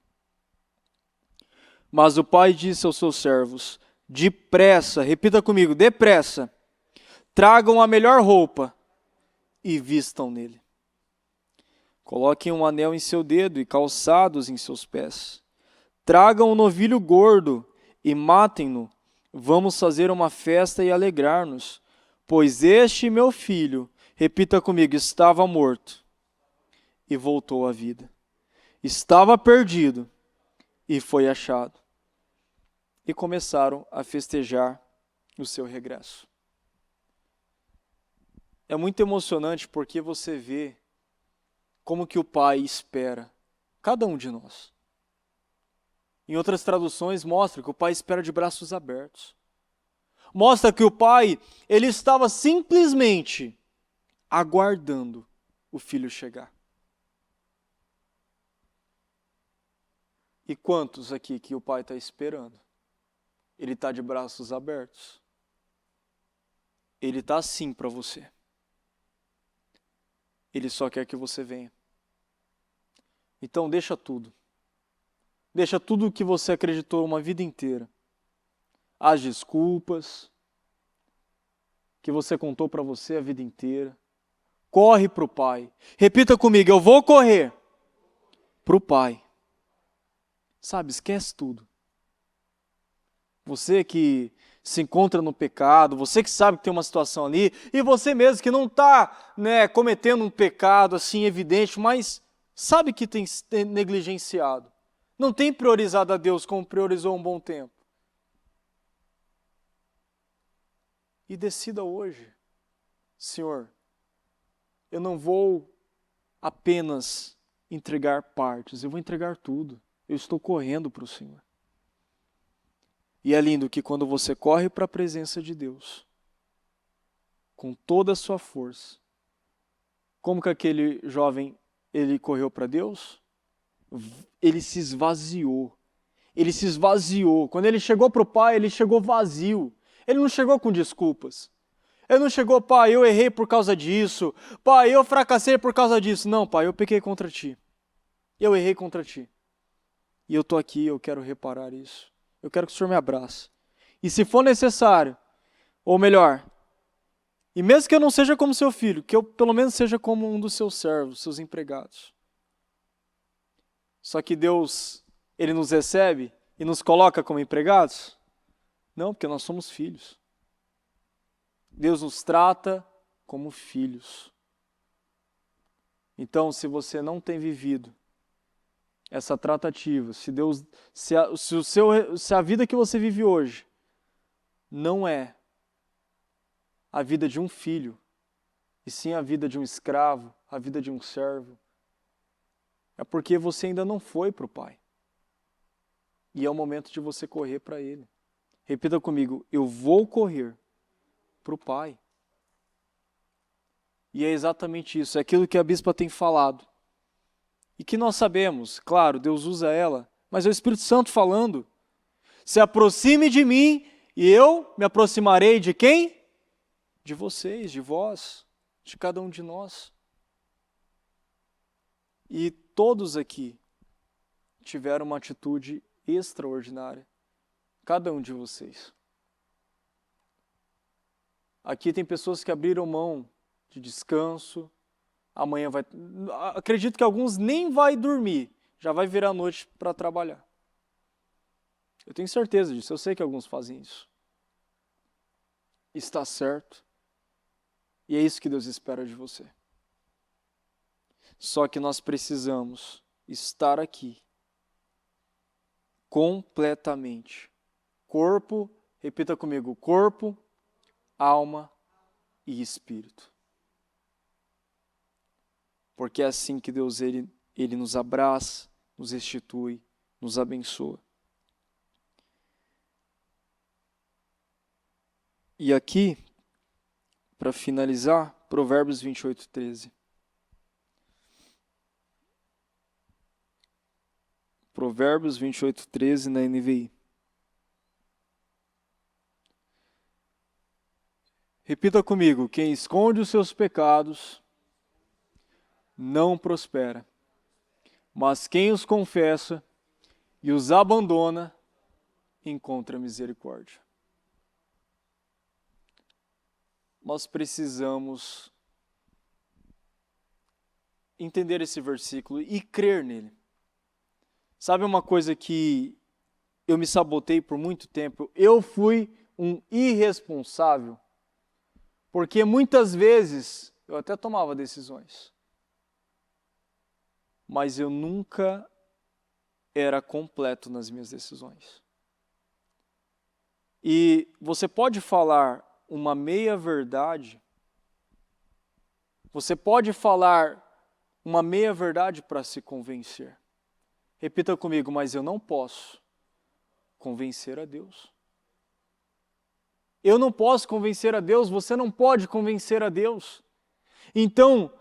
Mas o pai disse aos seus servos: depressa, repita comigo, depressa, tragam a melhor roupa e vistam nele. Coloquem um anel em seu dedo e calçados em seus pés. Tragam um novilho gordo e matem-no. Vamos fazer uma festa e alegrar-nos, pois este meu filho, repita comigo, estava morto e voltou à vida. Estava perdido e foi achado. E começaram a festejar o seu regresso. É muito emocionante porque você vê como que o Pai espera cada um de nós. Em outras traduções mostra que o Pai espera de braços abertos. Mostra que o Pai, ele estava simplesmente aguardando o filho chegar. E quantos aqui que o Pai está esperando? Ele está de braços abertos. Ele está sim para você. Ele só quer que você venha. Então deixa tudo. Deixa tudo o que você acreditou uma vida inteira. As desculpas que você contou para você a vida inteira. Corre para o Pai. Repita comigo, eu vou correr para o Pai. Sabe, esquece tudo. Você que se encontra no pecado, você que sabe que tem uma situação ali, e você mesmo que não está cometendo um pecado assim evidente, mas sabe que tem negligenciado. Não tem priorizado a Deus como priorizou um bom tempo. E decida hoje, Senhor, eu não vou apenas entregar partes, eu vou entregar tudo. Eu estou correndo para o Senhor. E é lindo que quando você corre para a presença de Deus, com toda a sua força, como que aquele jovem, ele correu para Deus? Ele se esvaziou. Ele se esvaziou. Quando ele chegou para o Pai, ele chegou vazio. Ele não chegou com desculpas. Ele não chegou, Pai, eu errei por causa disso. Pai, eu fracassei por causa disso. Não, Pai, eu pequei contra Ti. Eu errei contra Ti. E eu estou aqui, eu quero reparar isso. Eu quero que o Senhor me abrace. E se for necessário, ou melhor, e mesmo que eu não seja como seu filho, que eu pelo menos seja como um dos seus servos, seus empregados. Só que Deus, Ele nos recebe e nos coloca como empregados? Não, porque nós somos filhos. Deus nos trata como filhos. Então, se você não tem vivido essa tratativa, se a vida que você vive hoje não é a vida de um filho, e sim a vida de um escravo, a vida de um servo, é porque você ainda não foi para o Pai. E é o momento de você correr para Ele. Repita comigo, eu vou correr para o Pai. E é exatamente isso, é aquilo que a bispa tem falado. E que nós sabemos, claro, Deus usa ela, mas é o Espírito Santo falando. Se aproxime de mim e eu me aproximarei de quem? De vocês, de vós, de cada um de nós. E todos aqui tiveram uma atitude extraordinária. Cada um de vocês. Aqui tem pessoas que abriram mão de descanso. Amanhã vai... Acredito que alguns nem vai dormir. Já vai virar noite para trabalhar. Eu tenho certeza disso. Eu sei que alguns fazem isso. Está certo. E é isso que Deus espera de você. Só que nós precisamos estar aqui. Completamente. Corpo, repita comigo. Corpo, alma e espírito. Porque é assim que Deus ele nos abraça, nos restitui, nos abençoa. E aqui, para finalizar, Provérbios 28:13. Provérbios 28:13 na NVI. Repita comigo, quem esconde os seus pecados não prospera, mas quem os confessa e os abandona, encontra misericórdia. Nós precisamos entender esse versículo e crer nele. Sabe uma coisa que eu me sabotei por muito tempo? Eu fui um irresponsável, porque muitas vezes eu até tomava decisões, mas eu nunca era completo nas minhas decisões. E você pode falar uma meia-verdade, você pode falar uma meia-verdade para se convencer. Repita comigo, mas eu não posso convencer a Deus. Eu não posso convencer a Deus, você não pode convencer a Deus. Então,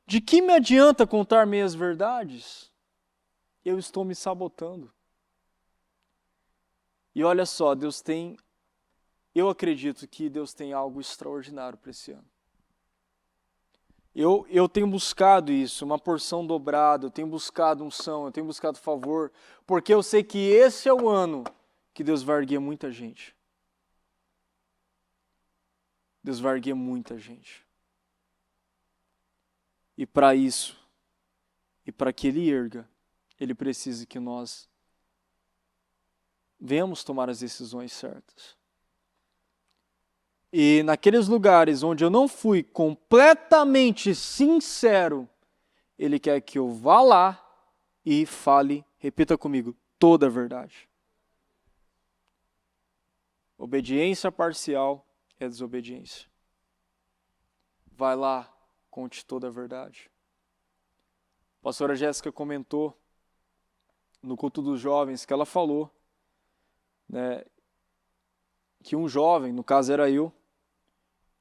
de que me adianta contar meias verdades? Eu estou me sabotando. E olha só, eu acredito que Deus tem algo extraordinário para esse ano. Eu tenho buscado isso, uma porção dobrada, eu tenho buscado unção, eu tenho buscado favor, porque eu sei que esse é o ano que Deus vai erguer muita gente. Deus vai erguer muita gente. E para isso, e para que Ele erga, Ele precisa que nós venhamos tomar as decisões certas. E naqueles lugares onde eu não fui completamente sincero, Ele quer que eu vá lá e fale, repita comigo, toda a verdade. Obediência parcial é desobediência. Vai lá, conte toda a verdade. A pastora Jéssica comentou no culto dos jovens que ela falou, né, que um jovem, no caso era eu,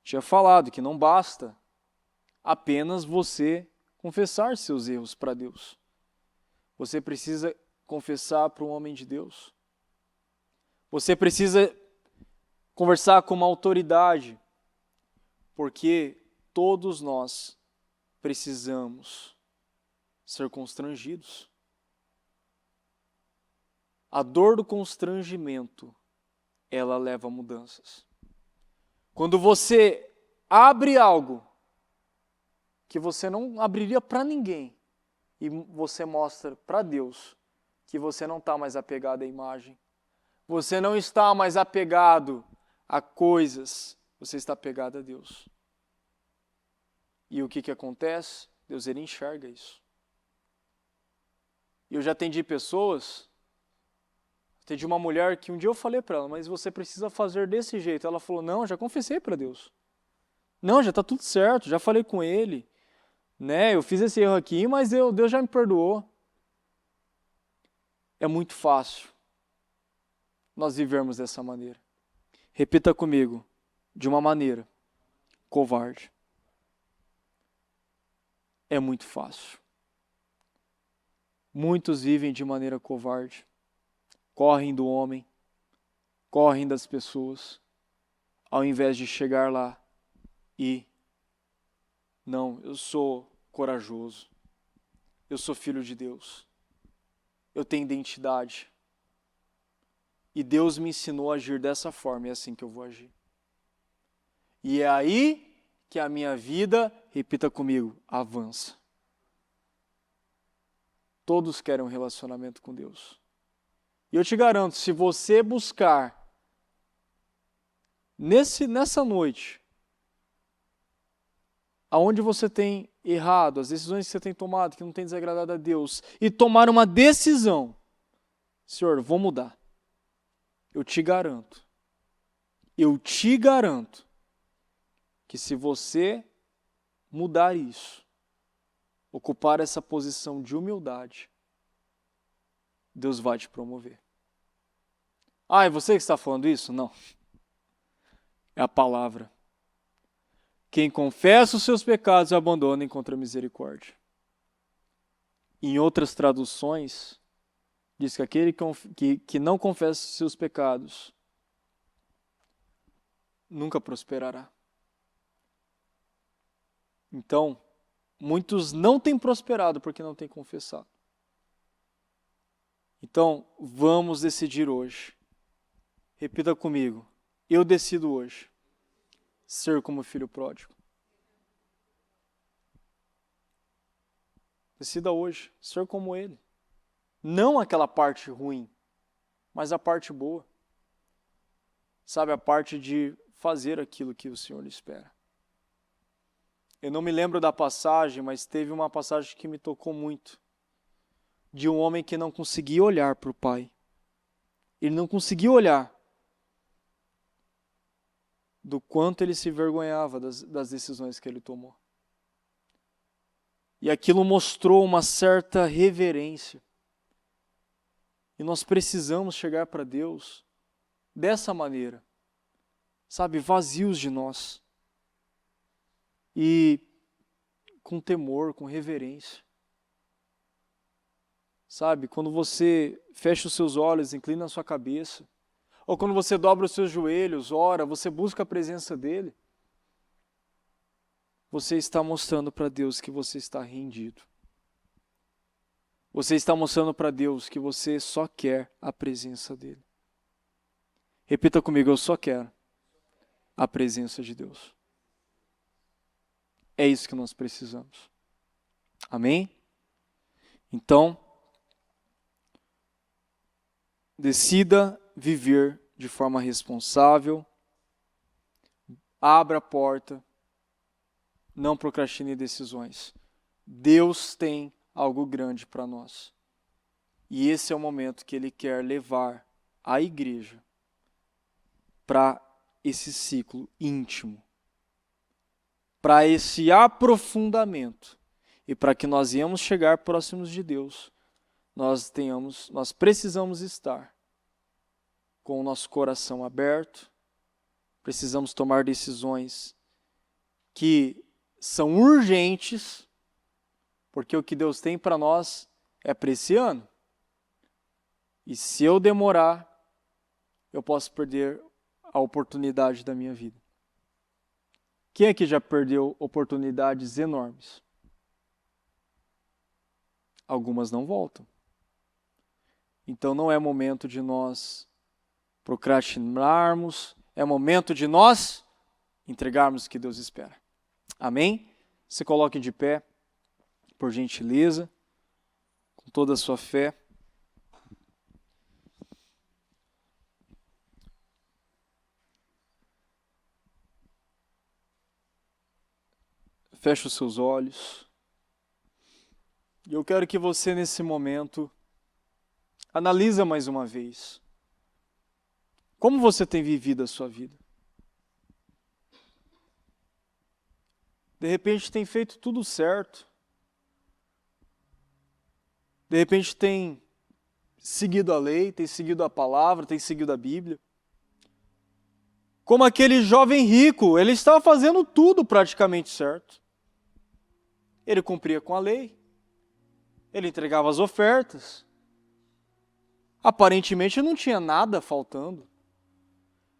tinha falado que não basta apenas você confessar seus erros para Deus. Você precisa confessar para um homem de Deus. Você precisa conversar com uma autoridade, porque todos nós precisamos ser constrangidos. A dor do constrangimento, ela leva a mudanças. Quando você abre algo que você não abriria para ninguém e você mostra para Deus que você não está mais apegado à imagem, você não está mais apegado a coisas, você está apegado a Deus. E o que acontece? Deus, ele enxerga isso. E eu já atendi pessoas, atendi uma mulher que um dia eu falei para ela, mas você precisa fazer desse jeito. Ela falou, não, já confessei para Deus. Não, já está tudo certo, já falei com Ele. Né? Eu fiz esse erro aqui, mas Deus já me perdoou. É muito fácil nós vivermos dessa maneira. Repita comigo, de uma maneira covarde. É muito fácil. Muitos vivem de maneira covarde. Correm do homem, correm das pessoas, ao invés de chegar lá e, não, eu sou corajoso, eu sou filho de Deus, eu tenho identidade, e Deus me ensinou a agir dessa forma, é assim que eu vou agir. E é aí que a minha vida, repita comigo, avança. Todos querem um relacionamento com Deus. E eu te garanto, se você buscar nessa noite, aonde você tem errado, as decisões que você tem tomado, que não tem desagradado a Deus, e tomar uma decisão, Senhor, vou mudar. Eu te garanto que se você mudar isso, ocupar essa posição de humildade, Deus vai te promover. Ah, é você que está falando isso? Não. É a palavra. Quem confessa os seus pecados abandona e encontra misericórdia. Em outras traduções, diz que aquele que não confessa os seus pecados nunca prosperará. Então, muitos não têm prosperado porque não têm confessado. Então, vamos decidir hoje. Repita comigo. Eu decido hoje ser como filho pródigo. Decida hoje ser como ele. Não aquela parte ruim, mas a parte boa. Sabe, a parte de fazer aquilo que o Senhor lhe espera. Eu não me lembro da passagem, mas teve uma passagem que me tocou muito. De um homem que não conseguia olhar para o pai. Ele não conseguia olhar do quanto ele se envergonhava das decisões que ele tomou. E aquilo mostrou uma certa reverência. E nós precisamos chegar para Deus dessa maneira, sabe, vazios de nós. E com temor, com reverência. Sabe, quando você fecha os seus olhos, inclina a sua cabeça, ou quando você dobra os seus joelhos, ora, você busca a presença dele, você está mostrando para Deus que você está rendido. Você está mostrando para Deus que você só quer a presença dele. Repita comigo, eu só quero a presença de Deus. É isso que nós precisamos. Amém? Então, decida viver de forma responsável, abra a porta, não procrastine decisões. Deus tem algo grande para nós. E esse é o momento que Ele quer levar a igreja para esse ciclo íntimo, para esse aprofundamento, e para que nós venhamos chegar próximos de Deus, nós precisamos estar com o nosso coração aberto, precisamos tomar decisões que são urgentes, porque o que Deus tem para nós é para esse ano. E se eu demorar, eu posso perder a oportunidade da minha vida. Quem aqui já perdeu oportunidades enormes? Algumas não voltam. Então não é momento de nós procrastinarmos, é momento de nós entregarmos o que Deus espera. Amém? Se coloque de pé, por gentileza, com toda a sua fé. Feche os seus olhos. E eu quero que você, nesse momento, analisa mais uma vez. Como você tem vivido a sua vida? De repente tem feito tudo certo. De repente tem seguido a lei, tem seguido a palavra, tem seguido a Bíblia. Como aquele jovem rico, ele estava fazendo tudo praticamente certo. Ele cumpria com a lei. Ele entregava as ofertas. Aparentemente não tinha nada faltando.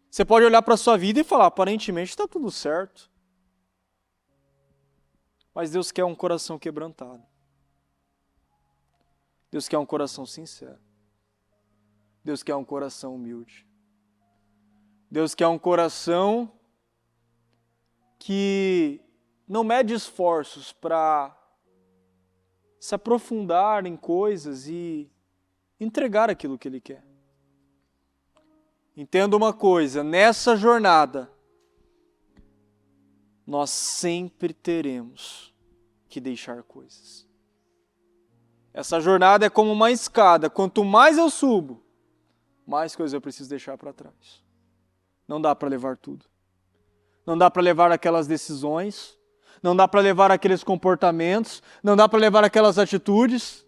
Você pode olhar para a sua vida e falar, aparentemente está tudo certo. Mas Deus quer um coração quebrantado. Deus quer um coração sincero. Deus quer um coração humilde. Deus quer um coração que não mede esforços para se aprofundar em coisas e entregar aquilo que Ele quer. Entenda uma coisa, nessa jornada, nós sempre teremos que deixar coisas. Essa jornada é como uma escada, quanto mais eu subo, mais coisas eu preciso deixar para trás. Não dá para levar tudo. Não dá para levar aquelas decisões, não dá para levar aqueles comportamentos, não dá para levar aquelas atitudes,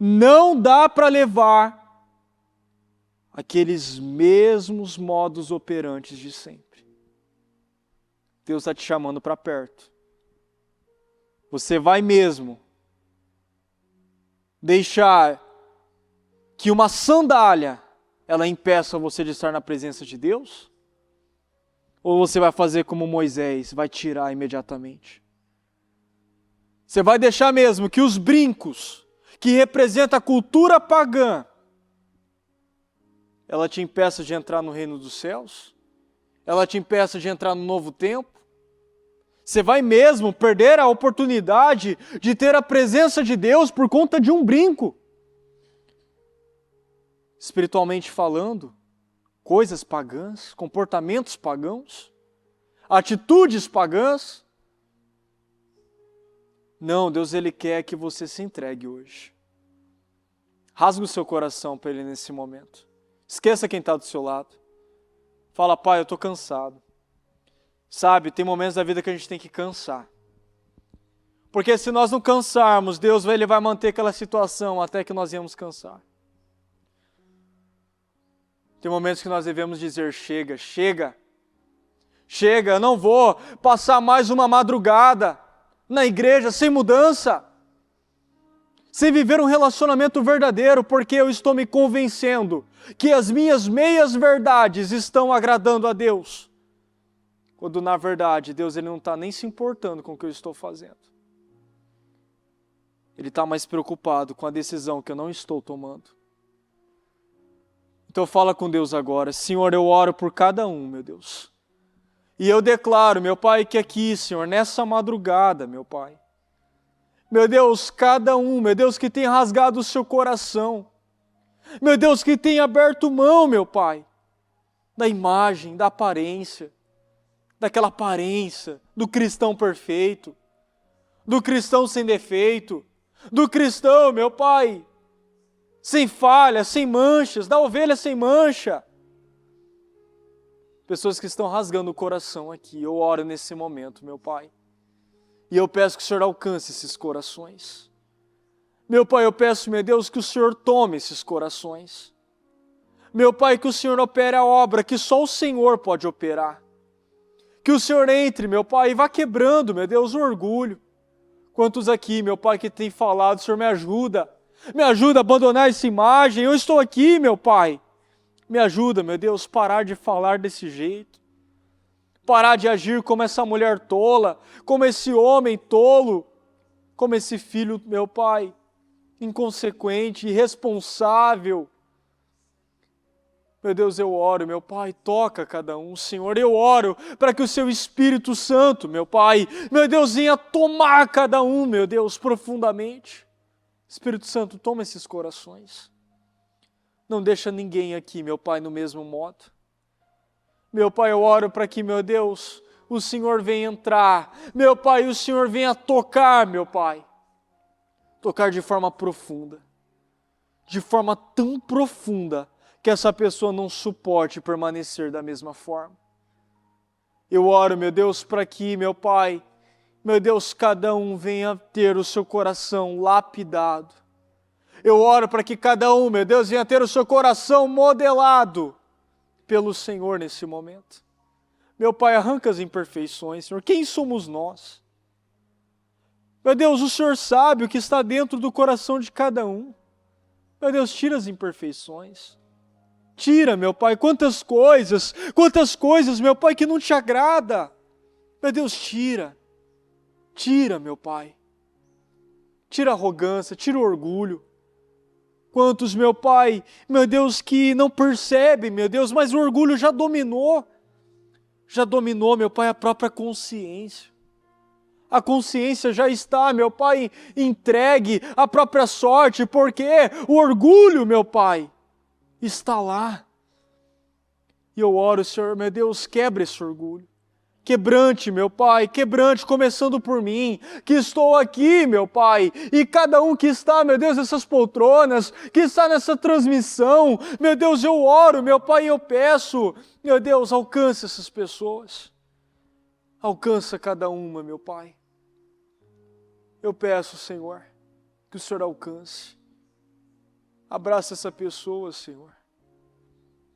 não dá para levar aqueles mesmos modos operantes de sempre. Deus está te chamando para perto. Você vai mesmo deixar que uma sandália ela impeça você de estar na presença de Deus? Ou você vai fazer como Moisés, vai tirar imediatamente? Você vai deixar mesmo que os brincos, que representam a cultura pagã, ela te impeça de entrar no reino dos céus? Ela te impeça de entrar no novo tempo? Você vai mesmo perder a oportunidade de ter a presença de Deus por conta de um brinco? Espiritualmente falando, coisas pagãs, comportamentos pagãos, atitudes pagãs. Não, Deus Ele quer que você se entregue hoje. Rasga o seu coração para Ele nesse momento. Esqueça quem está do seu lado. Fala, Pai, eu estou cansado. Sabe, tem momentos da vida que a gente tem que cansar. Porque se nós não cansarmos, Deus Ele vai manter aquela situação até que nós venhamos cansar. Tem momentos que nós devemos dizer, chega, chega. Chega, eu não vou passar mais uma madrugada na igreja sem mudança. sem viver um relacionamento verdadeiro, porque eu estou me convencendo que as minhas meias verdades estão agradando a Deus, quando na verdade Deus ele não está nem se importando com o que eu estou fazendo. Ele está mais preocupado com a decisão que eu não estou tomando. Então fala com Deus agora. Senhor, eu oro por cada um, meu Deus. E eu declaro, meu Pai, que aqui, Senhor, nessa madrugada, meu Pai, meu Deus, cada um, meu Deus, que tem rasgado o seu coração, meu Deus, que tem aberto mão, meu Pai, da imagem, da aparência, daquela aparência do cristão perfeito, do cristão sem defeito, do cristão, meu Pai, sem falha, sem manchas, da ovelha sem mancha. Pessoas que estão rasgando o coração aqui, eu oro nesse momento, meu Pai. E eu peço que o Senhor alcance esses corações. Meu Pai, eu peço, meu Deus, que o Senhor tome esses corações. Meu Pai, que o Senhor opere a obra que só o Senhor pode operar. Que o Senhor entre, meu Pai, e vá quebrando, meu Deus, o orgulho. Quantos aqui, meu Pai, que tem falado, Senhor, me ajuda a abandonar essa imagem, eu estou aqui, meu Pai. Me ajuda, meu Deus, parar de falar desse jeito. Parar de agir como essa mulher tola, como esse homem tolo, como esse filho, meu Pai, inconsequente, irresponsável. Meu Deus, eu oro, meu Pai, toca cada um, Senhor, eu oro para que o Seu Espírito Santo, meu Pai, meu Deus, venha tomar cada um, meu Deus, profundamente. Espírito Santo, toma esses corações. Não deixa ninguém aqui, meu Pai, no mesmo modo. Meu Pai, eu oro para que, meu Deus, o Senhor venha entrar. Meu Pai, o Senhor venha tocar, meu Pai. Tocar de forma profunda. De forma tão profunda que essa pessoa não suporte permanecer da mesma forma. Eu oro, meu Deus, para que, meu Pai, meu Deus, cada um venha ter o seu coração lapidado. Eu oro para que cada um, meu Deus, venha ter o seu coração modelado pelo Senhor nesse momento. Meu Pai, arranca as imperfeições, Senhor. Quem somos nós? Meu Deus, o Senhor sabe o que está dentro do coração de cada um. Meu Deus, tira as imperfeições. Tira, meu Pai, quantas coisas, meu Pai, que não te agrada. Meu Deus, tira. Tira, meu Pai. Tira a arrogância, tira o orgulho. Quantos, meu Pai, meu Deus, que não percebe, meu Deus, mas o orgulho já dominou, meu Pai, a própria consciência. A consciência já está, meu Pai, entregue à própria sorte, porque o orgulho, meu Pai, está lá. E eu oro, Senhor, meu Deus, quebra esse orgulho. Quebrante, meu Pai, quebrante, começando por mim, que estou aqui, meu Pai, e cada um que está, meu Deus, nessas poltronas, que está nessa transmissão, meu Deus, eu oro, meu Pai, eu peço, meu Deus, alcance essas pessoas, alcança cada uma, meu Pai. Eu peço, Senhor, que o Senhor alcance, abraça essa pessoa, Senhor,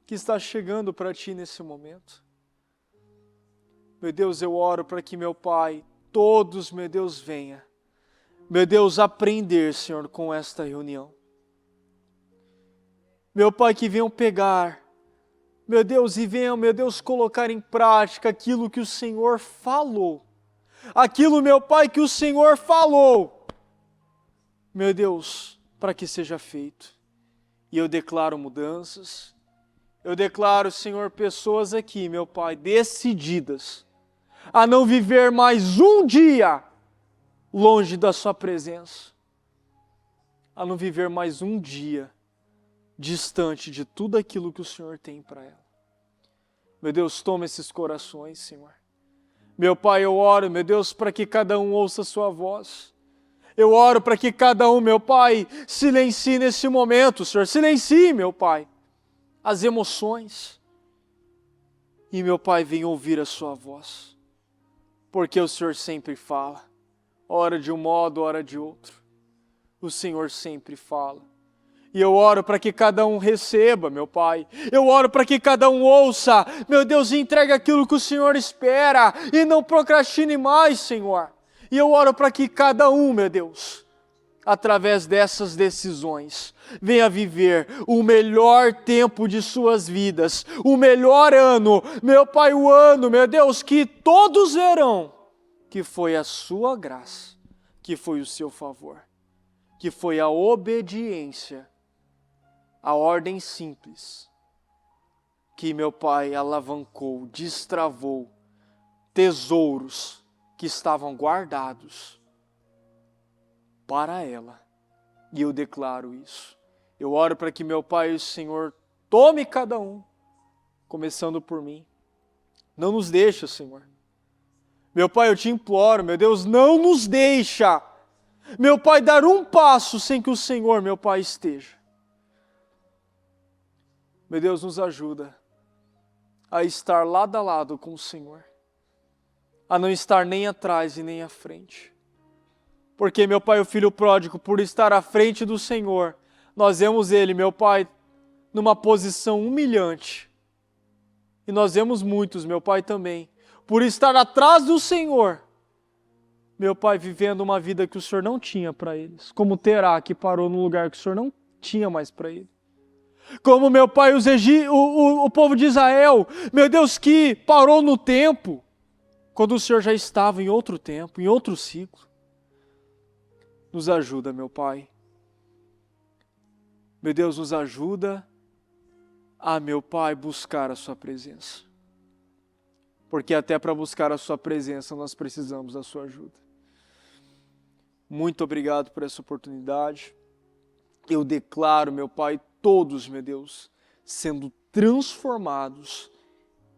que está chegando para Ti nesse momento. Meu Deus, eu oro para que, meu Pai, todos, meu Deus, venha, meu Deus, aprender, Senhor, com esta reunião. Meu Pai, que venham pegar, meu Deus, e venham, meu Deus, colocar em prática aquilo que o Senhor falou. Aquilo, meu Pai, que o Senhor falou. Meu Deus, para que seja feito. E eu declaro mudanças. Eu declaro, Senhor, pessoas aqui, meu Pai, decididas a não viver mais um dia longe da Sua presença, a não viver mais um dia distante de tudo aquilo que o Senhor tem para ela. Meu Deus, toma esses corações, Senhor. Meu Pai, eu oro, meu Deus, para que cada um ouça a Sua voz. Eu oro para que cada um, meu Pai, silencie nesse momento, Senhor. Silencie, meu Pai, as emoções. E, meu Pai, venha ouvir a Sua voz. Porque o Senhor sempre fala. Ora de um modo, ora de outro. O Senhor sempre fala. E eu oro para que cada um receba, meu Pai. Eu oro para que cada um ouça. Meu Deus, entregue aquilo que o Senhor espera. E não procrastine mais, Senhor. E eu oro para que cada um, meu Deus, através dessas decisões, venha viver o melhor tempo de suas vidas, o melhor ano, meu Pai, o ano, meu Deus, que todos verão que foi a sua graça, que foi o seu favor, que foi a obediência, a ordem simples, que meu Pai alavancou, destravou tesouros que estavam guardados para ela. E eu declaro isso. Eu oro para que meu Pai e o Senhor tome cada um, começando por mim. Não nos deixa, Senhor. Meu Pai, eu te imploro, meu Deus, não nos deixa, meu Pai, dar um passo sem que o Senhor, meu Pai, esteja. Meu Deus, nos ajuda a estar lado a lado com o Senhor, a não estar nem atrás e nem à frente. Porque, meu Pai, o filho pródigo, por estar à frente do Senhor, nós vemos ele, meu Pai, numa posição humilhante. E nós vemos muitos, meu Pai, também, por estar atrás do Senhor, meu Pai, vivendo uma vida que o Senhor não tinha para eles. Como Terá, que parou no lugar que o Senhor não tinha mais para ele. Como, meu Pai, o povo de Israel, meu Deus, que parou no tempo, quando o Senhor já estava em outro tempo, em outro ciclo. Nos ajuda, meu Pai. Meu Deus, nos ajuda a, meu Pai, buscar a sua presença. Porque até para buscar a sua presença nós precisamos da sua ajuda. Muito obrigado por essa oportunidade. Eu declaro, meu Pai, todos, meu Deus, sendo transformados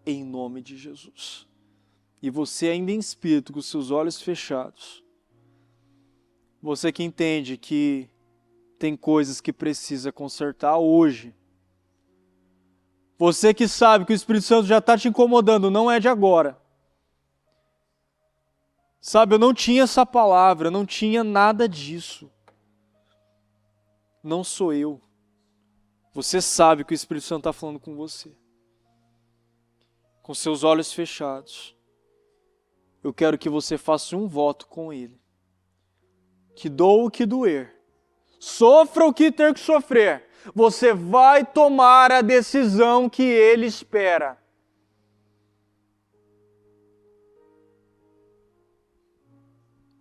em nome de Jesus. E você ainda em espírito, com seus olhos fechados, você que entende que tem coisas que precisa consertar hoje. Você que sabe que o Espírito Santo já está te incomodando, não é de agora. Sabe, eu não tinha essa palavra, eu não tinha nada disso. Não sou eu. Você sabe que o Espírito Santo está falando com você. Com seus olhos fechados. Eu quero que você faça um voto com Ele. Que doa o que doer, sofra o que ter que sofrer, você vai tomar a decisão que Ele espera.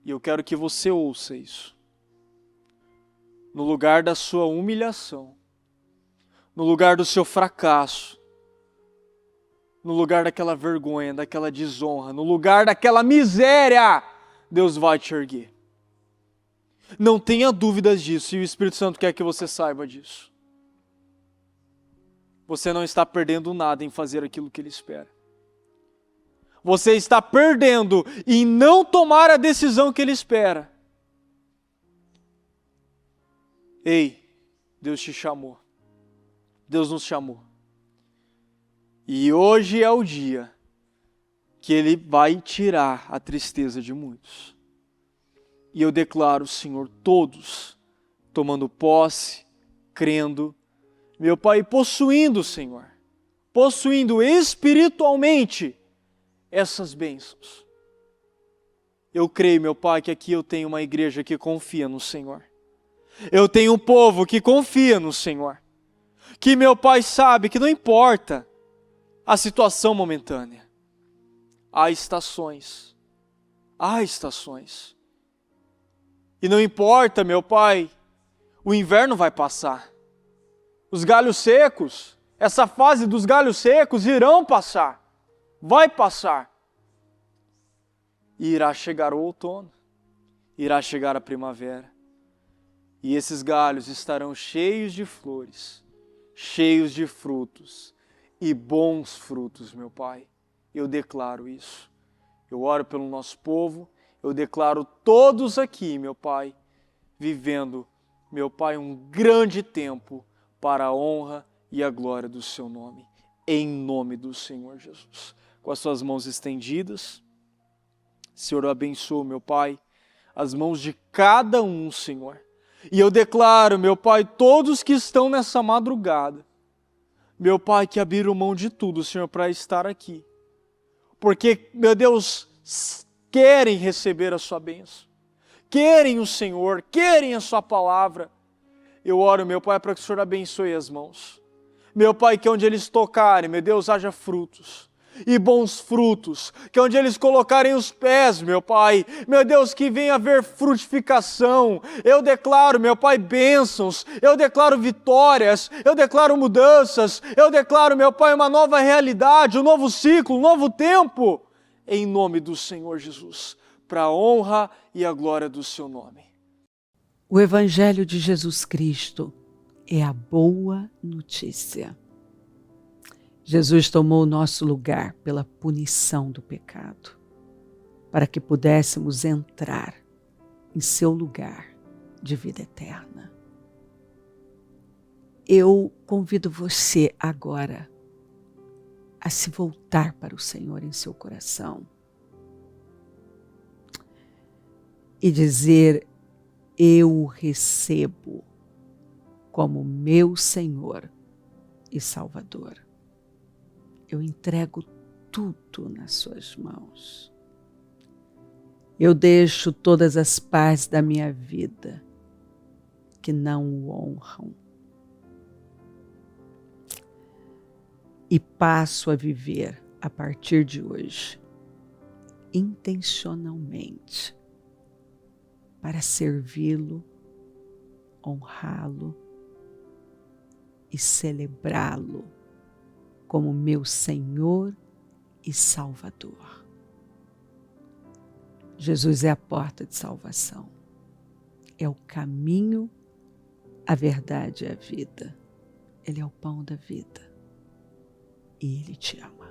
E eu quero que você ouça isso. No lugar da sua humilhação, no lugar do seu fracasso, no lugar daquela vergonha, daquela desonra, no lugar daquela miséria, Deus vai te erguer. Não tenha dúvidas disso, e o Espírito Santo quer que você saiba disso. Você não está perdendo nada em fazer aquilo que Ele espera. Você está perdendo em não tomar a decisão que Ele espera. Ei, Deus te chamou. Deus nos chamou. E hoje é o dia que Ele vai tirar a tristeza de muitos. E eu declaro, Senhor, todos tomando posse, crendo, meu Pai, possuindo, Senhor, possuindo espiritualmente essas bênçãos. Eu creio, meu Pai, que aqui eu tenho uma igreja que confia no Senhor. Eu tenho um povo que confia no Senhor. Que, meu Pai, sabe que não importa a situação momentânea. Há estações. Há estações. E não importa, meu Pai, o inverno vai passar. Os galhos secos, essa fase dos galhos secos irão passar. Vai passar. E irá chegar o outono. Irá chegar a primavera. E esses galhos estarão cheios de flores, cheios de frutos e bons frutos, meu Pai. Eu declaro isso. Eu oro pelo nosso povo. Eu declaro todos aqui, meu Pai, vivendo, meu Pai, um grande tempo para a honra e a glória do Seu nome. Em nome do Senhor Jesus. Com as suas mãos estendidas, Senhor, eu abençoo, meu Pai, as mãos de cada um, Senhor. E eu declaro, meu Pai, todos que estão nessa madrugada, meu Pai, que abriram mão de tudo, Senhor, para estar aqui. Porque, meu Deus, querem receber a sua bênção, querem o Senhor, querem a sua palavra. Eu oro, meu Pai, para que o Senhor abençoe as mãos. Meu Pai, que onde eles tocarem, meu Deus, haja frutos. E bons frutos, que onde eles colocarem os pés, meu Pai, meu Deus, que venha haver frutificação. Eu declaro, meu Pai, bênçãos, eu declaro vitórias, eu declaro mudanças, eu declaro, meu Pai, uma nova realidade, um novo ciclo, um novo tempo, em nome do Senhor Jesus, para a honra e a glória do seu nome. O Evangelho de Jesus Cristo é a boa notícia. Jesus tomou o nosso lugar pela punição do pecado, para que pudéssemos entrar em seu lugar de vida eterna. Eu convido você agora a se voltar para o Senhor em seu coração e dizer: eu o recebo como meu Senhor e Salvador. Eu entrego tudo nas suas mãos. Eu deixo todas as partes da minha vida que não o honram e passo a viver a partir de hoje intencionalmente para servi-lo, honrá-lo e celebrá-lo como meu Senhor e Salvador. Jesus é a porta de salvação, é o caminho, a verdade e a vida. Ele é o pão da vida e Ele te ama.